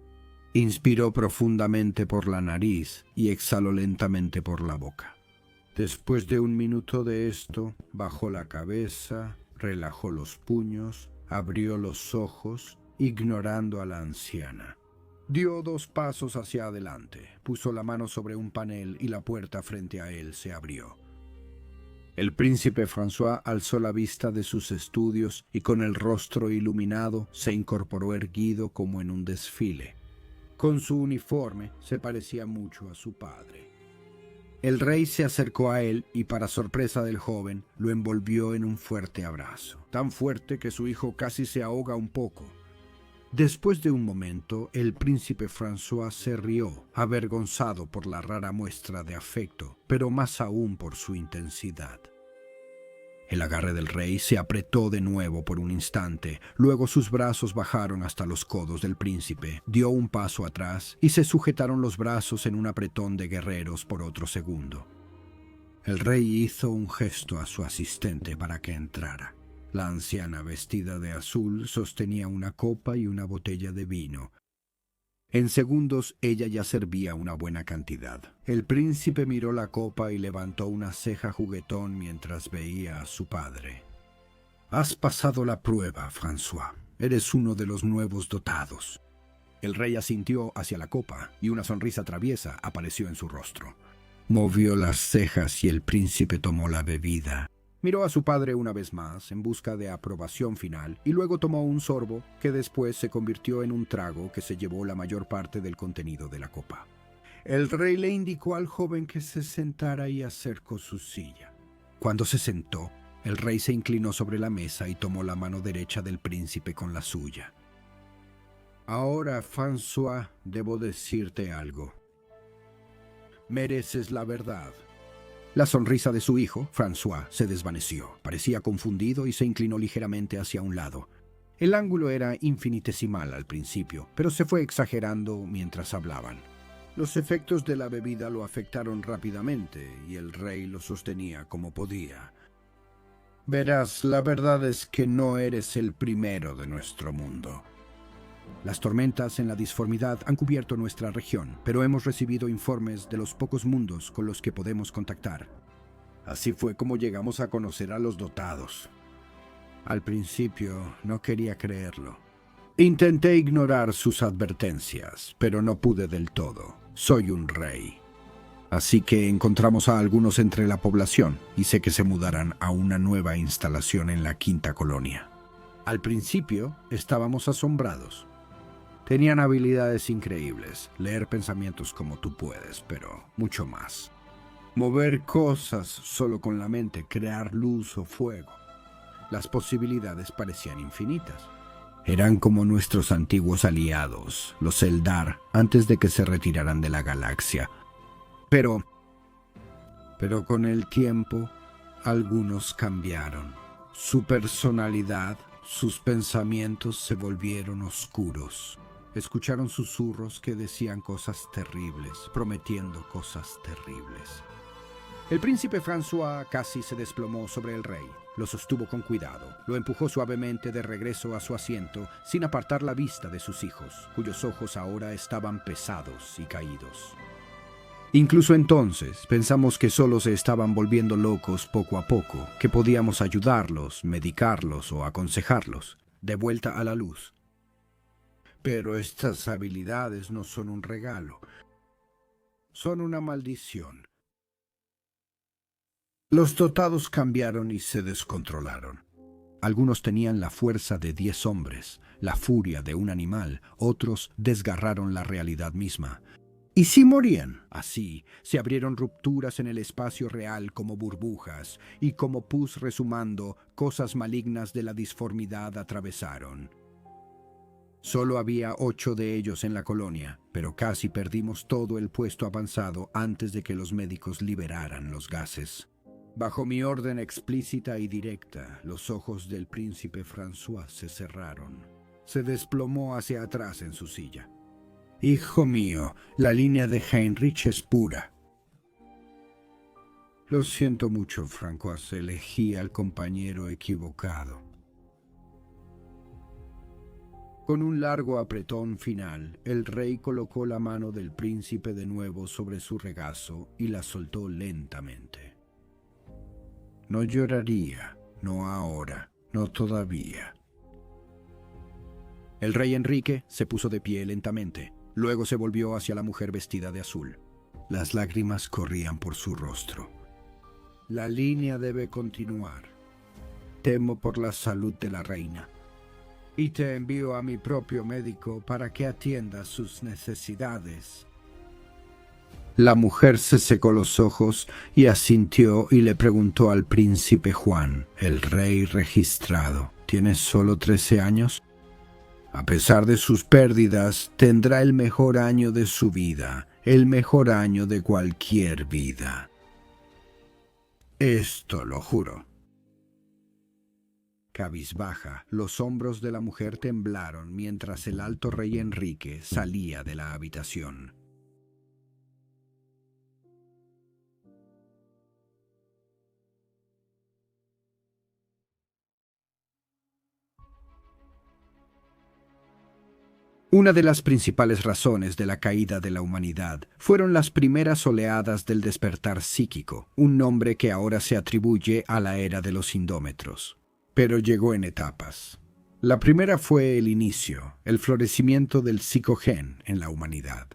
Inspiró profundamente por la nariz y exhaló lentamente por la boca. Después de un minuto de esto, bajó la cabeza, relajó los puños, abrió los ojos, ignorando a la anciana. Dio 2 pasos hacia adelante, puso la mano sobre un panel y la puerta frente a él se abrió. El príncipe François alzó la vista de sus estudios y con el rostro iluminado se incorporó erguido como en un desfile. Con su uniforme se parecía mucho a su padre. El rey se acercó a él y, para sorpresa del joven, lo envolvió en un fuerte abrazo, tan fuerte que su hijo casi se ahoga un poco. Después de un momento, el príncipe François se rió, avergonzado por la rara muestra de afecto, pero más aún por su intensidad. El agarre del rey se apretó de nuevo por un instante, luego sus brazos bajaron hasta los codos del príncipe, dio un paso atrás y se sujetaron los brazos en un apretón de guerreros por otro segundo. El rey hizo un gesto a su asistente para que entrara. La anciana, vestida de azul, sostenía una copa y una botella de vino. En segundos ella ya servía una buena cantidad. El príncipe miró la copa y levantó una ceja juguetón mientras veía a su padre. «Has pasado la prueba, François. Eres uno de los nuevos dotados». El rey asintió hacia la copa y una sonrisa traviesa apareció en su rostro. Movió las cejas y el príncipe tomó la bebida. Miró a su padre una vez más en busca de aprobación final y luego tomó un sorbo que después se convirtió en un trago que se llevó la mayor parte del contenido de la copa. El rey le indicó al joven que se sentara y acercó su silla. Cuando se sentó, el rey se inclinó sobre la mesa y tomó la mano derecha del príncipe con la suya. «Ahora, François, debo decirte algo. Mereces la verdad». La sonrisa de su hijo, François, se desvaneció. Parecía confundido y se inclinó ligeramente hacia un lado. El ángulo era infinitesimal al principio, pero se fue exagerando mientras hablaban. Los efectos de la bebida lo afectaron rápidamente y el rey lo sostenía como podía. «Verás, la verdad es que no eres el primero de nuestro mundo. Las tormentas en la disformidad han cubierto nuestra región, pero hemos recibido informes de los pocos mundos con los que podemos contactar. Así fue como llegamos a conocer a los dotados. Al principio no quería creerlo. Intenté ignorar sus advertencias, pero no pude del todo. Soy un rey. Así que encontramos a algunos entre la población y sé que se mudarán a una nueva instalación en la quinta colonia. Al principio estábamos asombrados. Tenían habilidades increíbles, leer pensamientos como tú puedes, pero mucho más. Mover cosas solo con la mente, crear luz o fuego. Las posibilidades parecían infinitas. Eran como nuestros antiguos aliados, los Eldar, antes de que se retiraran de la galaxia. Pero con el tiempo, algunos cambiaron. Su personalidad, sus pensamientos se volvieron oscuros. Escucharon susurros que decían cosas terribles, prometiendo cosas terribles. El príncipe François casi se desplomó sobre el rey. Lo sostuvo con cuidado. Lo empujó suavemente de regreso a su asiento, sin apartar la vista de sus hijos, cuyos ojos ahora estaban pesados y caídos. Incluso entonces pensamos que solo se estaban volviendo locos poco a poco, que podíamos ayudarlos, medicarlos o aconsejarlos. De vuelta a la luz. Pero estas habilidades no son un regalo. Son una maldición. Los dotados cambiaron y se descontrolaron. Algunos tenían la fuerza de 10 hombres, la furia de un animal, otros desgarraron la realidad misma. Y si morían, así, se abrieron rupturas en el espacio real como burbujas, y como pus resumando, cosas malignas de la disformidad atravesaron. Solo había 8 de ellos en la colonia, pero casi perdimos todo el puesto avanzado antes de que los médicos liberaran los gases. Bajo mi orden explícita y directa, los ojos del príncipe François se cerraron. Se desplomó hacia atrás en su silla. «Hijo mío, la línea de Heinrich es pura». «Lo siento mucho, François, elegí al compañero equivocado». Con un largo apretón final, el rey colocó la mano del príncipe de nuevo sobre su regazo y la soltó lentamente. «No lloraría, no ahora, no todavía». El rey Enrique se puso de pie lentamente. Luego se volvió hacia la mujer vestida de azul. Las lágrimas corrían por su rostro. La línea debe continuar. Temo por la salud de la reina. Y te envío a mi propio médico para que atienda sus necesidades. La mujer se secó los ojos y asintió y le preguntó al príncipe Juan, el rey registrado: ¿Tienes solo 13 años? A pesar de sus pérdidas, tendrá el mejor año de su vida, el mejor año de cualquier vida. Esto lo juro. Cabizbaja, los hombros de la mujer temblaron mientras el alto rey Enrique salía de la habitación. Una de las principales razones de la caída de la humanidad fueron las primeras oleadas del despertar psíquico, un nombre que ahora se atribuye a la era de los indómetros. Pero llegó en etapas. La primera fue el inicio, el florecimiento del psicogen en la humanidad.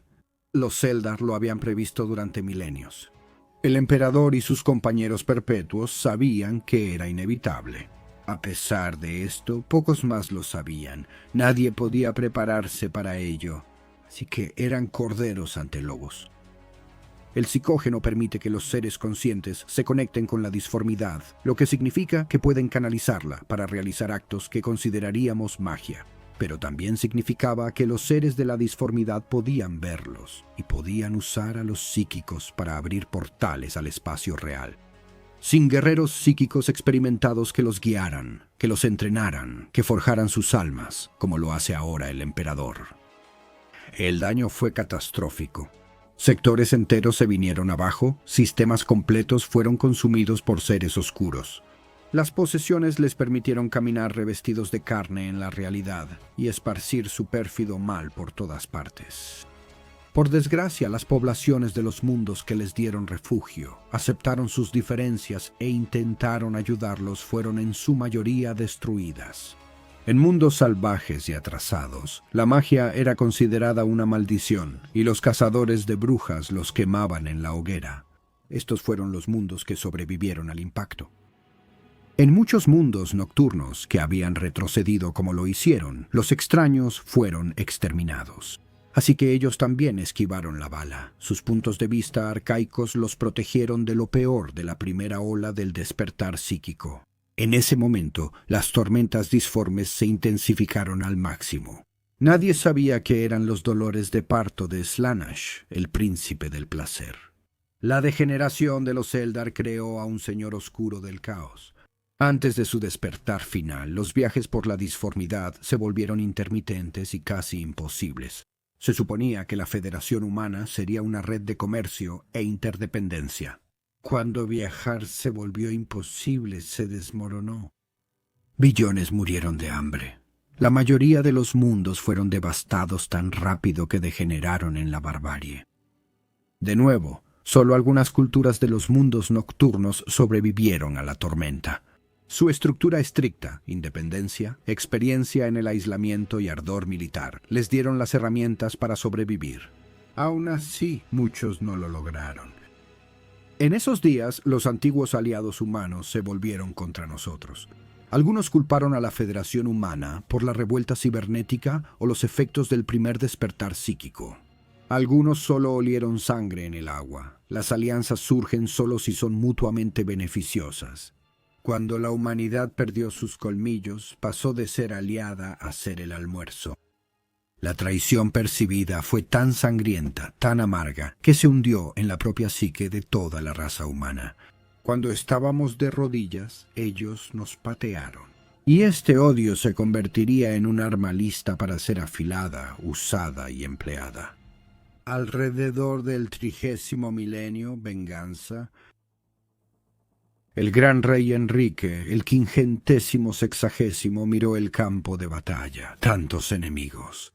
Los Eldar lo habían previsto durante milenios. El emperador y sus compañeros perpetuos sabían que era inevitable. A pesar de esto, pocos más lo sabían. Nadie podía prepararse para ello, así que eran corderos ante lobos. El psicógeno permite que los seres conscientes se conecten con la disformidad, lo que significa que pueden canalizarla para realizar actos que consideraríamos magia. Pero también significaba que los seres de la disformidad podían verlos y podían usar a los psíquicos para abrir portales al espacio real. Sin guerreros psíquicos experimentados que los guiaran, que los entrenaran, que forjaran sus almas, como lo hace ahora el emperador. El daño fue catastrófico. Sectores enteros se vinieron abajo, sistemas completos fueron consumidos por seres oscuros. Las posesiones les permitieron caminar revestidos de carne en la realidad y esparcir su pérfido mal por todas partes. Por desgracia, las poblaciones de los mundos que les dieron refugio, aceptaron sus diferencias e intentaron ayudarlos fueron en su mayoría destruidas. En mundos salvajes y atrasados, la magia era considerada una maldición y los cazadores de brujas los quemaban en la hoguera. Estos fueron los mundos que sobrevivieron al impacto. En muchos mundos nocturnos que habían retrocedido como lo hicieron, los extraños fueron exterminados. Así que ellos también esquivaron la bala. Sus puntos de vista arcaicos los protegieron de lo peor de la primera ola del despertar psíquico. En ese momento, las tormentas disformes se intensificaron al máximo. Nadie sabía qué eran los dolores de parto de Slaanesh, el príncipe del placer. La degeneración de los Eldar creó a un señor oscuro del caos. Antes de su despertar final, los viajes por la disformidad se volvieron intermitentes y casi imposibles. Se suponía que la Federación Humana sería una red de comercio e interdependencia. Cuando viajar se volvió imposible, se desmoronó. Billones murieron de hambre. La mayoría de los mundos fueron devastados tan rápido que degeneraron en la barbarie. De nuevo, solo algunas culturas de los mundos nocturnos sobrevivieron a la tormenta. Su estructura estricta, independencia, experiencia en el aislamiento y ardor militar les dieron las herramientas para sobrevivir. Aún así, muchos no lo lograron. En esos días, los antiguos aliados humanos se volvieron contra nosotros. Algunos culparon a la Federación Humana por la revuelta cibernética o los efectos del primer despertar psíquico. Algunos solo olieron sangre en el agua. Las alianzas surgen solo si son mutuamente beneficiosas. Cuando la humanidad perdió sus colmillos, pasó de ser aliada a ser el almuerzo. La traición percibida fue tan sangrienta, tan amarga, que se hundió en la propia psique de toda la raza humana. Cuando estábamos de rodillas, ellos nos patearon. Y este odio se convertiría en un arma lista para ser afilada, usada y empleada. Alrededor del 30º milenio, venganza. El gran rey Enrique, el 560º, miró el campo de batalla, tantos enemigos.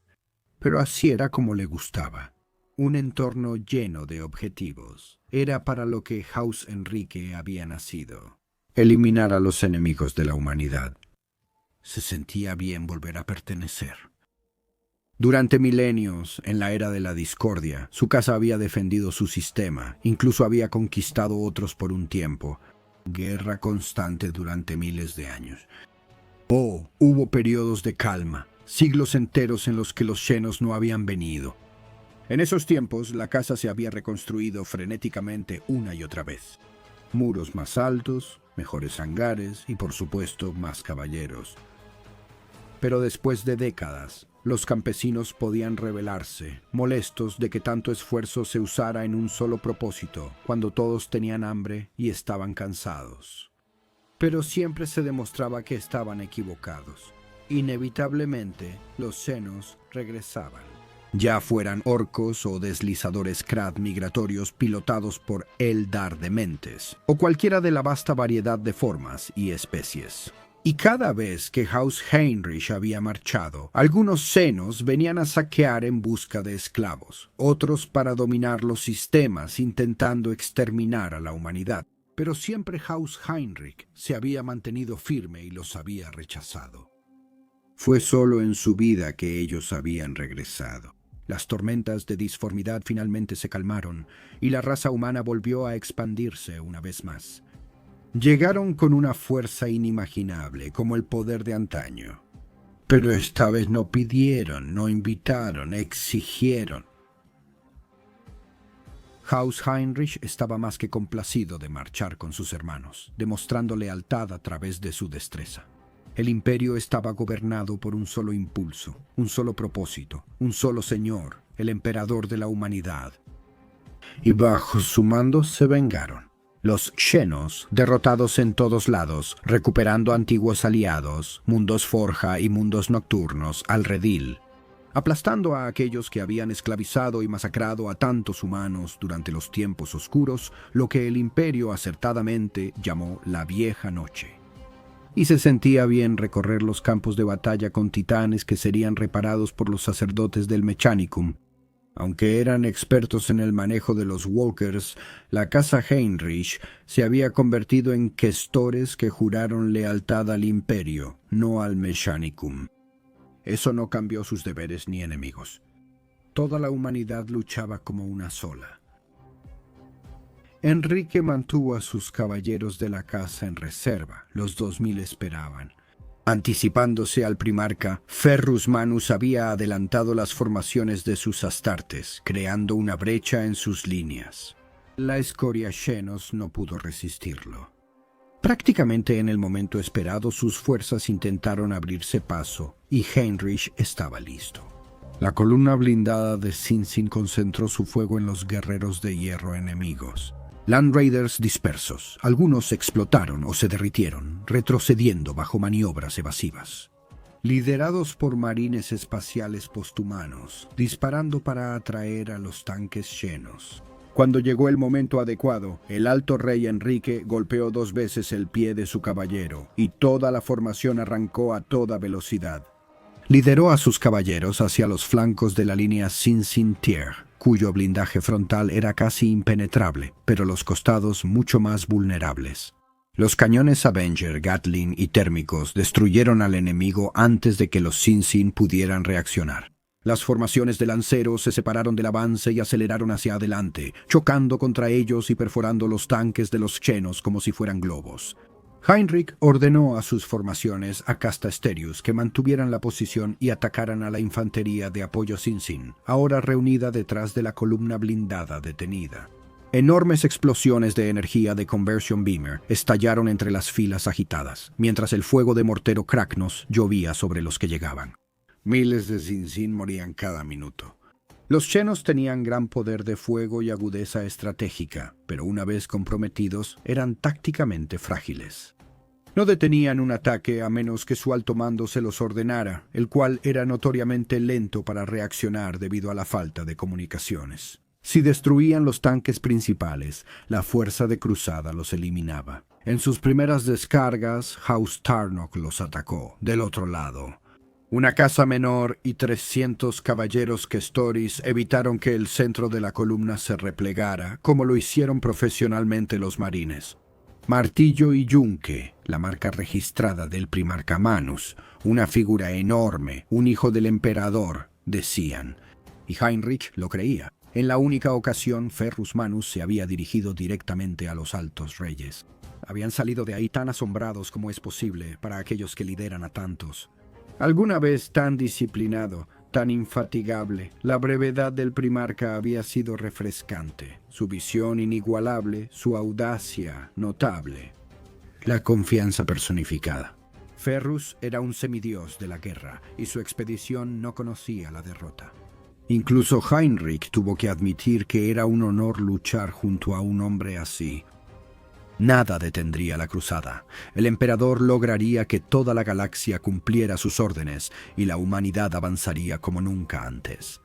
Pero así era como le gustaba. Un entorno lleno de objetivos. Era para lo que House Enrique había nacido. Eliminar a los enemigos de la humanidad. Se sentía bien volver a pertenecer. Durante milenios, en la era de la discordia, su casa había defendido su sistema, incluso había conquistado otros por un tiempo. guerra constante durante miles de años. Hubo periodos de calma, siglos enteros en los que los Xenos no habían venido. En esos tiempos, la casa se había reconstruido frenéticamente una y otra vez. Muros más altos, mejores hangares y, por supuesto, más caballeros. Pero después de décadas, los campesinos podían rebelarse, molestos de que tanto esfuerzo se usara en un solo propósito, cuando todos tenían hambre y estaban cansados. Pero siempre se demostraba que estaban equivocados. Inevitablemente, los Xenos regresaban. Ya fueran orcos o deslizadores Krad migratorios pilotados por Eldar Dementes, o cualquiera de la vasta variedad de formas y especies. Y cada vez que Haus Heinrich había marchado, algunos Xenos venían a saquear en busca de esclavos, otros para dominar los sistemas intentando exterminar a la humanidad. Pero siempre Haus Heinrich se había mantenido firme y los había rechazado. Fue solo en su vida que ellos habían regresado. Las tormentas de disformidad finalmente se calmaron y la raza humana volvió a expandirse una vez más. Llegaron con una fuerza inimaginable, como el poder de antaño. Pero esta vez no pidieron, no invitaron, exigieron. Haus Heinrich estaba más que complacido de marchar con sus hermanos, demostrando lealtad a través de su destreza. El imperio estaba gobernado por un solo impulso, un solo propósito, un solo señor, el emperador de la humanidad. Y bajo su mando se vengaron. Los Xenos, derrotados en todos lados, recuperando antiguos aliados, mundos forja y mundos nocturnos al redil, aplastando a aquellos que habían esclavizado y masacrado a tantos humanos durante los tiempos oscuros, lo que el imperio acertadamente llamó la Vieja Noche. Y se sentía bien recorrer los campos de batalla con titanes que serían reparados por los sacerdotes del Mechanicum. Aunque eran expertos en el manejo de los walkers, la casa Heinrich se había convertido en questores que juraron lealtad al imperio, no al Mechanicum. Eso no cambió sus deberes ni enemigos. Toda la humanidad luchaba como una sola. Enrique mantuvo a sus caballeros de la casa en reserva. Los 2000 esperaban. Anticipándose al primarca, Ferrus Manus había adelantado las formaciones de sus astartes, creando una brecha en sus líneas. La escoria Xenos no pudo resistirlo. Prácticamente en el momento esperado, sus fuerzas intentaron abrirse paso, y Heinrich estaba listo. La columna blindada de Sin Sin concentró su fuego en los guerreros de hierro enemigos. Land Raiders dispersos. Algunos explotaron o se derritieron, retrocediendo bajo maniobras evasivas. Liderados por marines espaciales posthumanos, disparando para atraer a los tanques Xenos. Cuando llegó el momento adecuado, el alto rey Enrique golpeó 2 veces el pie de su caballero, y toda la formación arrancó a toda velocidad. Lideró a sus caballeros hacia los flancos de la línea Sin-Sin-Tier, cuyo blindaje frontal era casi impenetrable, pero los costados mucho más vulnerables. Los cañones Avenger, Gatling y térmicos destruyeron al enemigo antes de que los Sin-Sin pudieran reaccionar. Las formaciones de lanceros se separaron del avance y aceleraron hacia adelante, chocando contra ellos y perforando los tanques de los Xenos como si fueran globos. Heinrich ordenó a sus formaciones a Casta Asterius que mantuvieran la posición y atacaran a la infantería de apoyo Sin-Sin, ahora reunida detrás de la columna blindada detenida. Enormes explosiones de energía de Conversion Beamer estallaron entre las filas agitadas, mientras el fuego de mortero Kragnos llovía sobre los que llegaban. Miles de Sin-Sin morían cada minuto. Los Xenos tenían gran poder de fuego y agudeza estratégica, pero una vez comprometidos, eran tácticamente frágiles. No detenían un ataque a menos que su alto mando se los ordenara, el cual era notoriamente lento para reaccionar debido a la falta de comunicaciones. Si destruían los tanques principales, la fuerza de cruzada los eliminaba. En sus primeras descargas, Haus Tarnok los atacó, del otro lado. Una casa menor y 300 caballeros Questoris evitaron que el centro de la columna se replegara, como lo hicieron profesionalmente los marines. Martillo y yunque, la marca registrada del primarca Manus, una figura enorme, un hijo del emperador, decían, y Heinrich lo creía. En la única ocasión, Ferrus Manus se había dirigido directamente a los altos reyes. Habían salido de ahí tan asombrados como es posible para aquellos que lideran a tantos. Alguna vez tan disciplinado, tan infatigable, la brevedad del primarca había sido refrescante, su visión inigualable, su audacia notable, la confianza personificada. Ferrus era un semidios de la guerra y su expedición no conocía la derrota. Incluso Heinrich tuvo que admitir que era un honor luchar junto a un hombre así. Nada detendría la cruzada. El emperador lograría que toda la galaxia cumpliera sus órdenes y la humanidad avanzaría como nunca antes.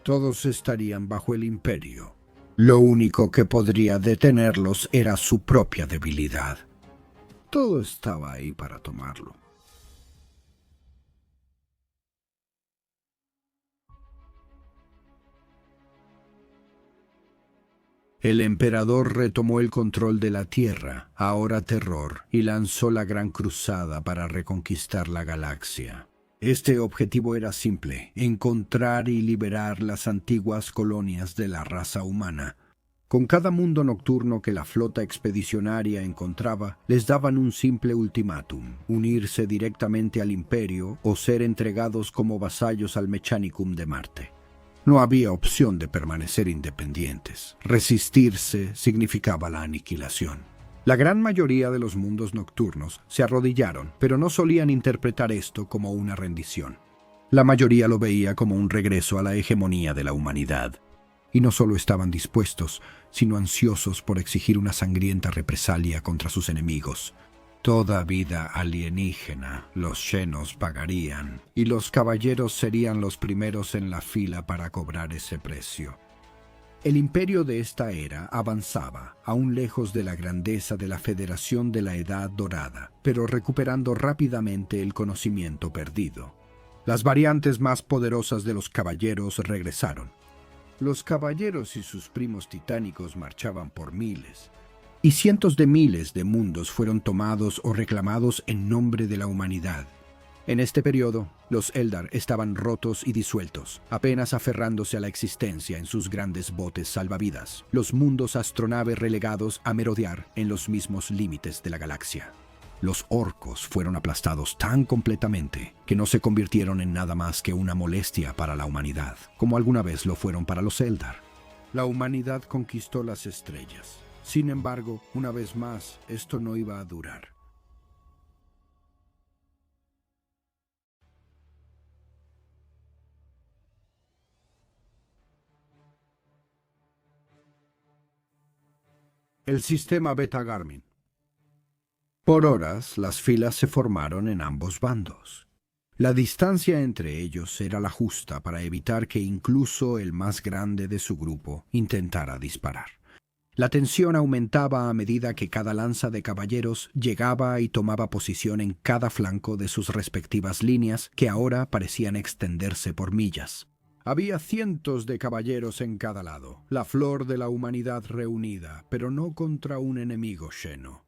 Todos estarían bajo el imperio. Lo único que podría detenerlos era su propia debilidad. Todo estaba ahí para tomarlo. El emperador retomó el control de la Tierra, ahora terror, y lanzó la gran cruzada para reconquistar la galaxia. Este objetivo era simple: encontrar y liberar las antiguas colonias de la raza humana. Con cada mundo nocturno que la flota expedicionaria encontraba, les daban un simple ultimátum: unirse directamente al Imperio o ser entregados como vasallos al Mechanicum de Marte. No había opción de permanecer independientes. Resistirse significaba la aniquilación. La gran mayoría de los mundos nocturnos se arrodillaron, pero no solían interpretar esto como una rendición. La mayoría lo veía como un regreso a la hegemonía de la humanidad. Y no solo estaban dispuestos, sino ansiosos por exigir una sangrienta represalia contra sus enemigos. Toda vida alienígena los Xenos pagarían, y los caballeros serían los primeros en la fila para cobrar ese precio. El imperio de esta era avanzaba, aún lejos de la grandeza de la Federación de la Edad Dorada, pero recuperando rápidamente el conocimiento perdido. Las variantes más poderosas de los caballeros regresaron. Los caballeros y sus primos titánicos marchaban por miles, y cientos de miles de mundos fueron tomados o reclamados en nombre de la humanidad. En este periodo, los Eldar estaban rotos y disueltos, apenas aferrándose a la existencia en sus grandes botes salvavidas, los mundos astronave relegados a merodear en los mismos límites de la galaxia. Los orcos fueron aplastados tan completamente que no se convirtieron en nada más que una molestia para la humanidad, como alguna vez lo fueron para los Eldar. La humanidad conquistó las estrellas. Sin embargo, una vez más, esto no iba a durar. El sistema Beta Garmin. Por horas, las filas se formaron en ambos bandos. La distancia entre ellos era la justa para evitar que incluso el más grande de su grupo intentara disparar. La tensión aumentaba a medida que cada lanza de caballeros llegaba y tomaba posición en cada flanco de sus respectivas líneas, que ahora parecían extenderse por millas. Había cientos de caballeros en cada lado, la flor de la humanidad reunida, pero no contra un enemigo xeno.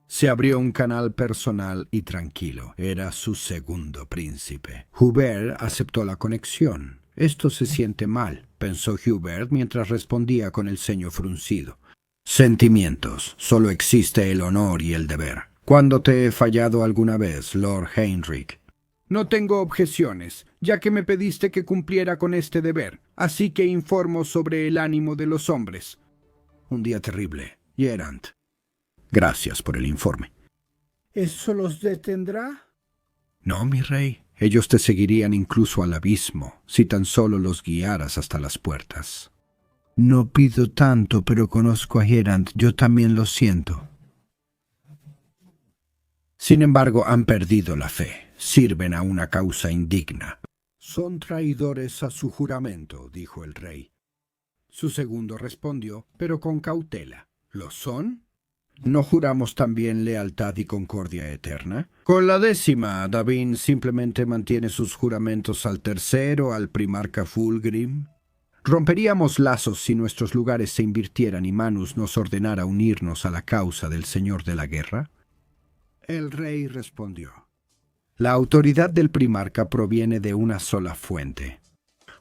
Se abrió un canal personal y tranquilo. Era su segundo príncipe. Hubert aceptó la conexión. «Esto se siente mal», pensó Hubert mientras respondía con el ceño fruncido. «Sentimientos. Solo existe el honor y el deber. ¿Cuándo te he fallado alguna vez, Lord Heinrich?» «No tengo objeciones, ya que me pediste que cumpliera con este deber, así que informo sobre el ánimo de los hombres». «Un día terrible, Gerant». «Gracias por el informe». ¿Eso los detendrá? «No, mi rey. Ellos te seguirían incluso al abismo, si tan solo los guiaras hasta las puertas». «No pido tanto, pero conozco a Gerant. Yo también lo siento». «Sin embargo, han perdido la fe. Sirven a una causa indigna». «Son traidores a su juramento», dijo el rey. Su segundo respondió, pero con cautela. «¿Lo son? ¿No juramos también lealtad y concordia eterna? Con la 10ª, Davin simplemente mantiene sus juramentos al tercero, al primarca Fulgrim. Romperíamos lazos si nuestros lugares se invirtieran y Manus nos ordenara unirnos a la causa del Señor de la Guerra». El rey respondió: «La autoridad del primarca proviene de una sola fuente.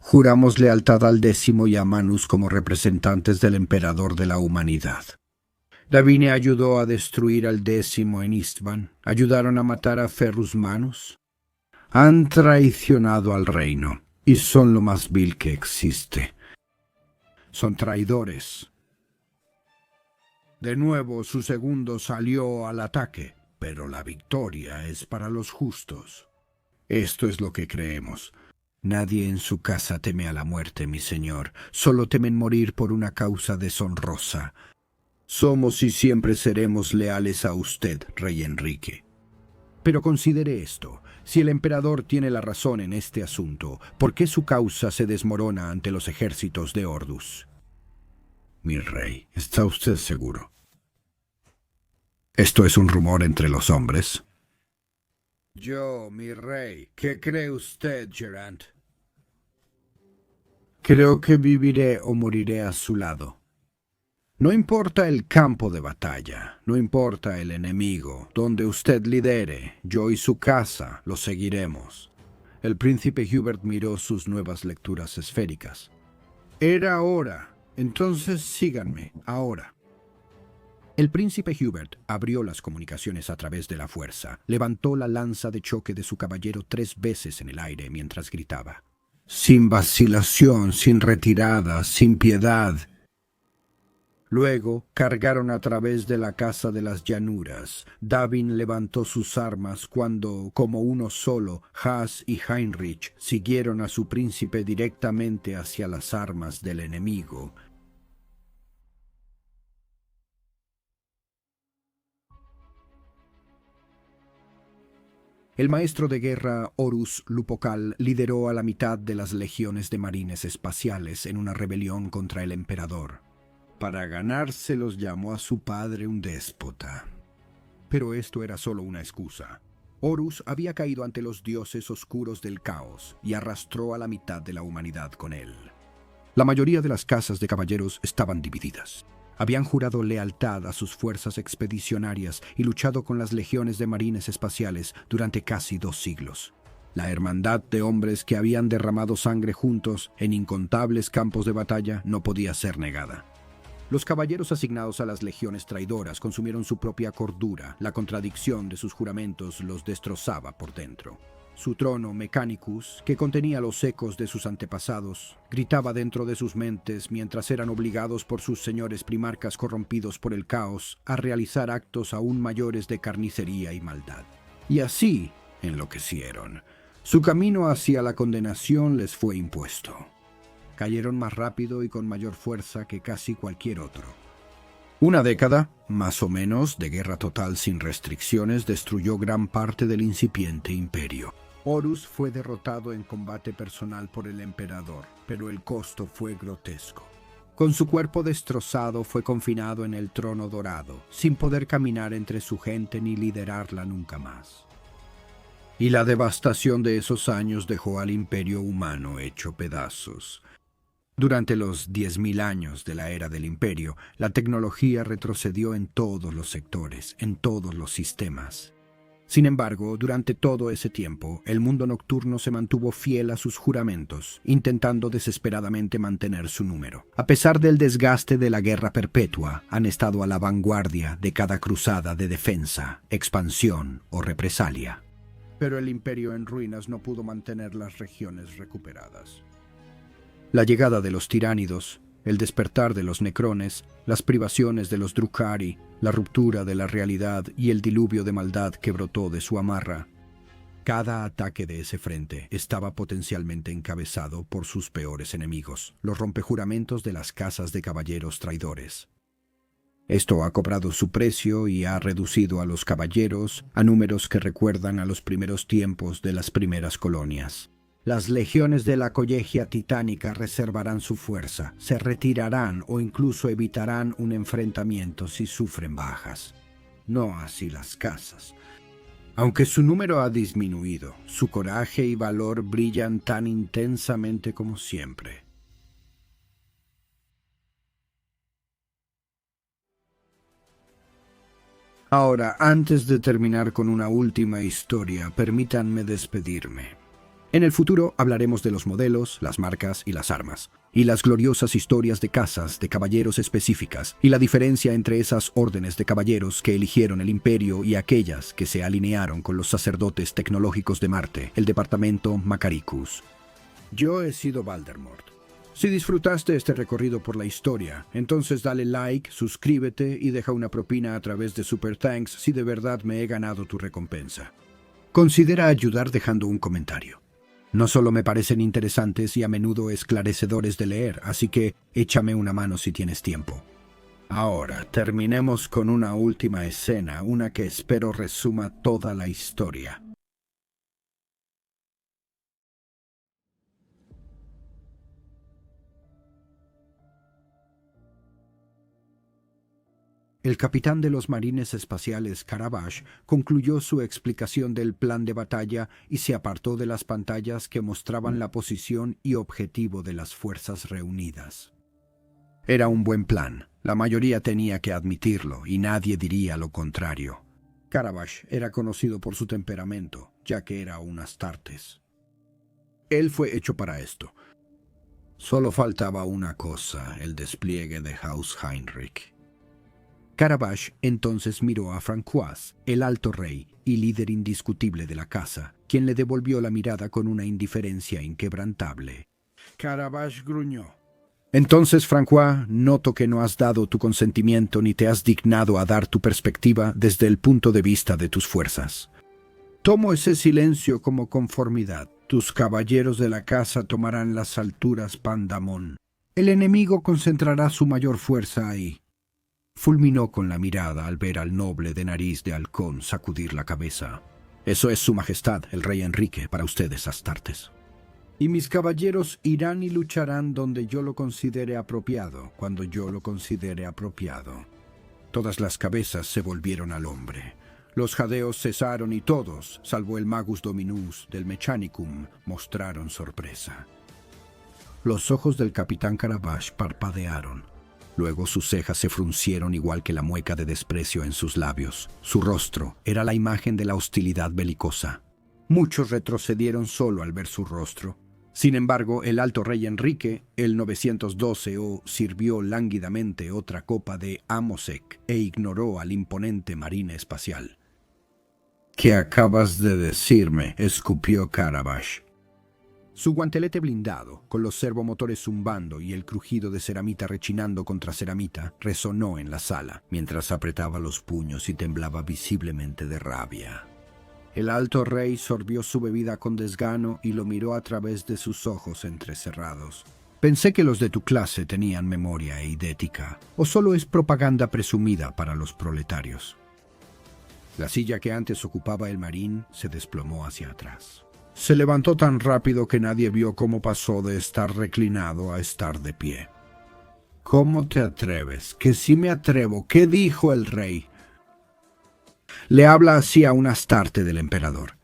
Juramos lealtad al 10º y a Manus como representantes del emperador de la humanidad. Davine ayudó a destruir al 10º en Istvan. Ayudaron a matar a Ferrus Manus. Han traicionado al reino y son lo más vil que existe. Son traidores. De nuevo su segundo salió al ataque, pero la victoria es para los justos. Esto es lo que creemos. Nadie en su casa teme a la muerte, mi señor. Solo temen morir por una causa deshonrosa. Somos y siempre seremos leales a usted, rey Enrique. Pero considere esto. Si el emperador tiene la razón en este asunto, ¿por qué su causa se desmorona ante los ejércitos de Ordus? Mi rey, ¿está usted seguro? ¿Esto es un rumor entre los hombres? Yo, mi rey, ¿qué cree usted, Geraint? Creo que viviré o moriré a su lado. No importa el campo de batalla, no importa el enemigo, donde usted lidere, yo y su casa lo seguiremos. El príncipe Hubert miró sus nuevas lecturas esféricas. Era hora, entonces síganme, ahora. El príncipe Hubert abrió las comunicaciones a través de la fuerza, levantó la lanza de choque de su caballero 3 veces en el aire mientras gritaba. Sin vacilación, sin retirada, sin piedad. Luego cargaron a través de la casa de las llanuras. Davin levantó sus armas cuando, como uno solo, Has y Heinrich siguieron a su príncipe directamente hacia las armas del enemigo. El maestro de guerra Horus Lupocal lideró a la mitad de las legiones de marines espaciales en una rebelión contra el emperador. Para ganárselos llamó a su padre un déspota. Pero esto era solo una excusa. Horus había caído ante los dioses oscuros del caos y arrastró a la mitad de la humanidad con él. La mayoría de las casas de caballeros estaban divididas. Habían jurado lealtad a sus fuerzas expedicionarias y luchado con las legiones de marines espaciales durante casi 2 siglos. La hermandad de hombres que habían derramado sangre juntos en incontables campos de batalla no podía ser negada. Los caballeros asignados a las legiones traidoras consumieron su propia cordura. La contradicción de sus juramentos los destrozaba por dentro. Su trono Mechanicus, que contenía los ecos de sus antepasados, gritaba dentro de sus mentes mientras eran obligados por sus señores primarcas corrompidos por el caos a realizar actos aún mayores de carnicería y maldad. Y así enloquecieron. Su camino hacia la condenación les fue impuesto. Cayeron más rápido y con mayor fuerza que casi cualquier otro. Una década, más o menos, de guerra total sin restricciones destruyó gran parte del incipiente imperio. Horus fue derrotado en combate personal por el emperador, pero el costo fue grotesco. Con su cuerpo destrozado fue confinado en el trono dorado, sin poder caminar entre su gente ni liderarla nunca más. Y la devastación de esos años dejó al imperio humano hecho pedazos. Durante los 10.000 años de la era del imperio, la tecnología retrocedió en todos los sectores, en todos los sistemas. Sin embargo, durante todo ese tiempo, el mundo nocturno se mantuvo fiel a sus juramentos, intentando desesperadamente mantener su número. A pesar del desgaste de la guerra perpetua, han estado a la vanguardia de cada cruzada de defensa, expansión o represalia. Pero el imperio en ruinas no pudo mantener las regiones recuperadas. La llegada de los tiránidos, el despertar de los necrones, las privaciones de los Drukhari, la ruptura de la realidad y el diluvio de maldad que brotó de su amarra. Cada ataque de ese frente estaba potencialmente encabezado por sus peores enemigos, los rompejuramentos de las casas de caballeros traidores. Esto ha cobrado su precio y ha reducido a los caballeros a números que recuerdan a los primeros tiempos de las primeras colonias. Las legiones de la Collegia Titánica reservarán su fuerza, se retirarán o incluso evitarán un enfrentamiento si sufren bajas. No así las casas. Aunque su número ha disminuido, su coraje y valor brillan tan intensamente como siempre. Ahora, antes de terminar con una última historia, permítanme despedirme. En el futuro hablaremos de los modelos, las marcas y las armas, y las gloriosas historias de casas de caballeros específicas, y la diferencia entre esas órdenes de caballeros que eligieron el imperio y aquellas que se alinearon con los sacerdotes tecnológicos de Marte, el departamento Macaricus. Yo he sido Voldemort. Si disfrutaste este recorrido por la historia, entonces dale like, suscríbete y deja una propina a través de Super Thanks si de verdad me he ganado tu recompensa. Considera ayudar dejando un comentario. No solo me parecen interesantes y a menudo esclarecedores de leer, así que échame una mano si tienes tiempo. Ahora, terminemos con una última escena, una que espero resuma toda la historia. El capitán de los marines espaciales Carabash concluyó su explicación del plan de batalla y se apartó de las pantallas que mostraban la posición y objetivo de las fuerzas reunidas. Era un buen plan, la mayoría tenía que admitirlo y nadie diría lo contrario. Carabash era conocido por su temperamento, ya que era un Astartes. Él fue hecho para esto. Solo faltaba una cosa, el despliegue de Haus Heinrich. Carabash entonces miró a Francois, el alto rey y líder indiscutible de la casa, quien le devolvió la mirada con una indiferencia inquebrantable. Carabash gruñó. Entonces, Francois, noto que no has dado tu consentimiento ni te has dignado a dar tu perspectiva desde el punto de vista de tus fuerzas. Tomo ese silencio como conformidad. Tus caballeros de la casa tomarán las alturas Pandamón. El enemigo concentrará su mayor fuerza ahí. Fulminó con la mirada al ver al noble de nariz de halcón sacudir la cabeza. Eso es su majestad, el rey Enrique, para ustedes, Astartes. Y mis caballeros irán y lucharán donde yo lo considere apropiado, cuando yo lo considere apropiado. Todas las cabezas se volvieron al hombre. Los jadeos cesaron y todos, salvo el Magus Dominus del Mechanicum, mostraron sorpresa. Los ojos del capitán Carabash parpadearon. Luego sus cejas se fruncieron igual que la mueca de desprecio en sus labios. Su rostro era la imagen de la hostilidad belicosa. Muchos retrocedieron solo al ver su rostro. Sin embargo, el alto rey Enrique, el 912 sirvió lánguidamente otra copa de Amosec e ignoró al imponente marine espacial. ¿Qué acabas de decirme?, escupió Carabash. Su guantelete blindado, con los servomotores zumbando y el crujido de ceramita rechinando contra ceramita, resonó en la sala, mientras apretaba los puños y temblaba visiblemente de rabia. El alto rey sorbió su bebida con desgano y lo miró a través de sus ojos entrecerrados. Pensé que los de tu clase tenían memoria e idética, o solo es propaganda presumida para los proletarios. La silla que antes ocupaba el marín se desplomó hacia atrás. Se levantó tan rápido que nadie vio cómo pasó de estar reclinado a estar de pie. ¿Cómo te atreves? Que sí me atrevo. ¿Qué dijo el rey? Le habla así a un Astarte del emperador.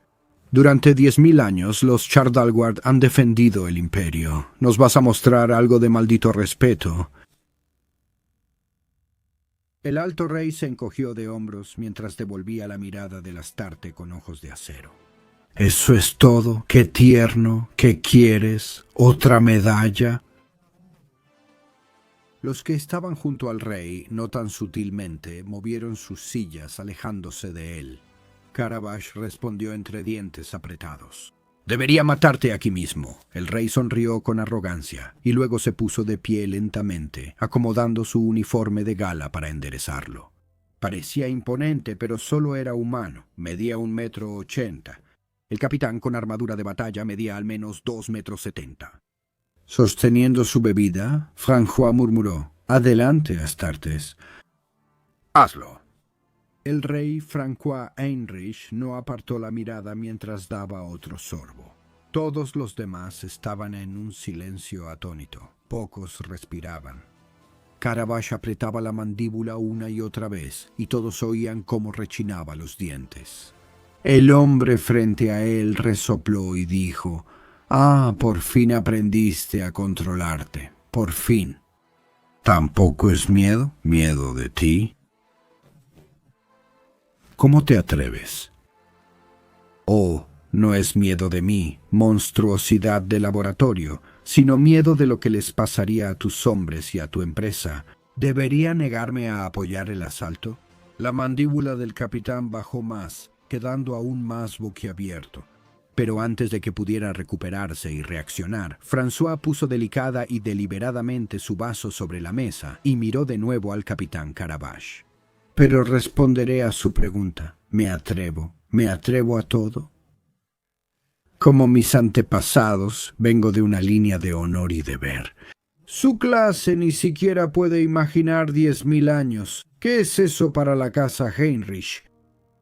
Durante 10.000 años los Chardalward han defendido el imperio. ¿Nos vas a mostrar algo de maldito respeto? El alto rey se encogió de hombros mientras devolvía la mirada del Astarte con ojos de acero. ¿Eso es todo? ¿Qué tierno? ¿Qué quieres? ¿Otra medalla? Los que estaban junto al rey, no tan sutilmente, movieron sus sillas alejándose de él. Carabash respondió entre dientes apretados. «Debería matarte aquí mismo». El rey sonrió con arrogancia y luego se puso de pie lentamente, acomodando su uniforme de gala para enderezarlo. Parecía imponente, pero solo era humano. Medía 1,80 m. El capitán con armadura de batalla medía al menos 2,70 m. Sosteniendo su bebida, Francois murmuró: «Adelante, Astartes». «Hazlo». El rey Francois Heinrich no apartó la mirada mientras daba otro sorbo. Todos los demás estaban en un silencio atónito. Pocos respiraban. Carabash apretaba la mandíbula una y otra vez, y todos oían cómo rechinaba los dientes. El hombre frente a él resopló y dijo: «Ah, por fin aprendiste a controlarte. Por fin». «¿Tampoco es miedo? ¿Miedo de ti?» «¿Cómo te atreves?» «Oh, no es miedo de mí, monstruosidad de laboratorio, sino miedo de lo que les pasaría a tus hombres y a tu empresa. ¿Debería negarme a apoyar el asalto? La mandíbula del capitán bajó más, quedando aún más boquiabierto. Pero antes de que pudiera recuperarse y reaccionar, François puso delicada y deliberadamente su vaso sobre la mesa y miró de nuevo al capitán Carabash. Pero responderé a su pregunta. ¿Me atrevo a todo? Como mis antepasados, vengo de una línea de honor y deber. Su clase ni siquiera puede imaginar 10.000 años. ¿Qué es eso para la casa Heinrich?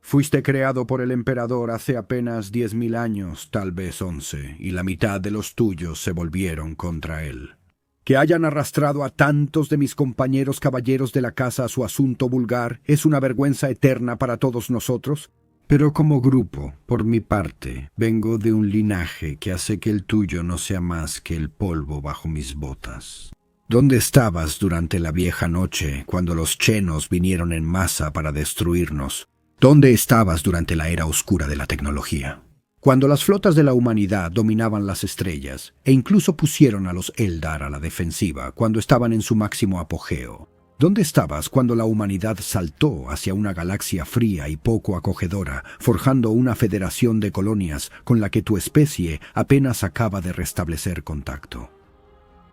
Fuiste creado por el emperador hace apenas 10.000 años, tal vez 11, y la mitad de los tuyos se volvieron contra él. Que hayan arrastrado a tantos de mis compañeros caballeros de la casa a su asunto vulgar es una vergüenza eterna para todos nosotros. Pero como grupo, por mi parte, vengo de un linaje que hace que el tuyo no sea más que el polvo bajo mis botas. ¿Dónde estabas durante la vieja noche, cuando los chenos vinieron en masa para destruirnos? ¿Dónde estabas durante la era oscura de la tecnología? Cuando las flotas de la humanidad dominaban las estrellas, e incluso pusieron a los Eldar a la defensiva cuando estaban en su máximo apogeo. ¿Dónde estabas cuando la humanidad saltó hacia una galaxia fría y poco acogedora, forjando una federación de colonias con la que tu especie apenas acaba de restablecer contacto?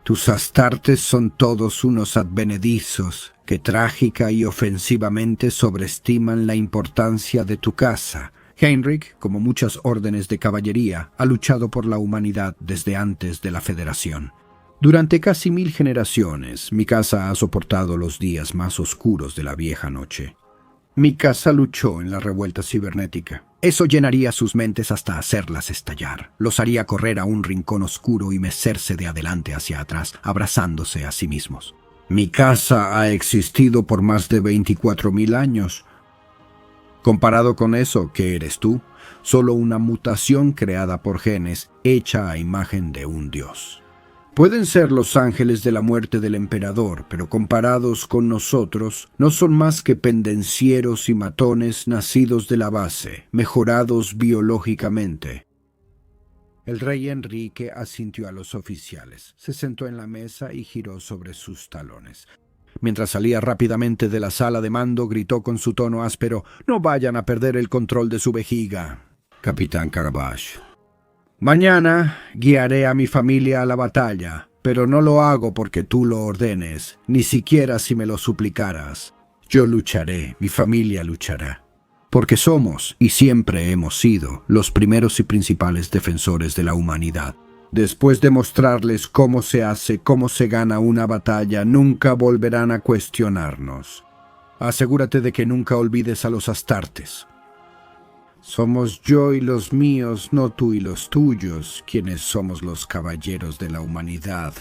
Tus astartes son todos unos advenedizos que trágica y ofensivamente sobreestiman la importancia de tu casa. Heinrich, como muchas órdenes de caballería, ha luchado por la humanidad desde antes de la Federación. Durante casi 1000 generaciones, mi casa ha soportado los días más oscuros de la vieja noche. Mi casa luchó en la revuelta cibernética. Eso llenaría sus mentes hasta hacerlas estallar. Los haría correr a un rincón oscuro y mecerse de adelante hacia atrás, abrazándose a sí mismos. Mi casa ha existido por más de 24.000 años. Comparado con eso, ¿qué eres tú? Solo una mutación creada por genes, hecha a imagen de un dios. Pueden ser los ángeles de la muerte del emperador, pero comparados con nosotros, no son más que pendencieros y matones nacidos de la base, mejorados biológicamente. El rey Enrique asintió a los oficiales, se sentó en la mesa y giró sobre sus talones. Mientras salía rápidamente de la sala de mando, gritó con su tono áspero: «¡No vayan a perder el control de su vejiga!» Capitán Carabash. Mañana guiaré a mi familia a la batalla, pero no lo hago porque tú lo ordenes, ni siquiera si me lo suplicaras. Yo lucharé, mi familia luchará. Porque somos, y siempre hemos sido, los primeros y principales defensores de la humanidad. Después de mostrarles cómo se hace, cómo se gana una batalla, nunca volverán a cuestionarnos. Asegúrate de que nunca olvides a los astartes. Somos yo y los míos, no tú y los tuyos, quienes somos los caballeros de la humanidad.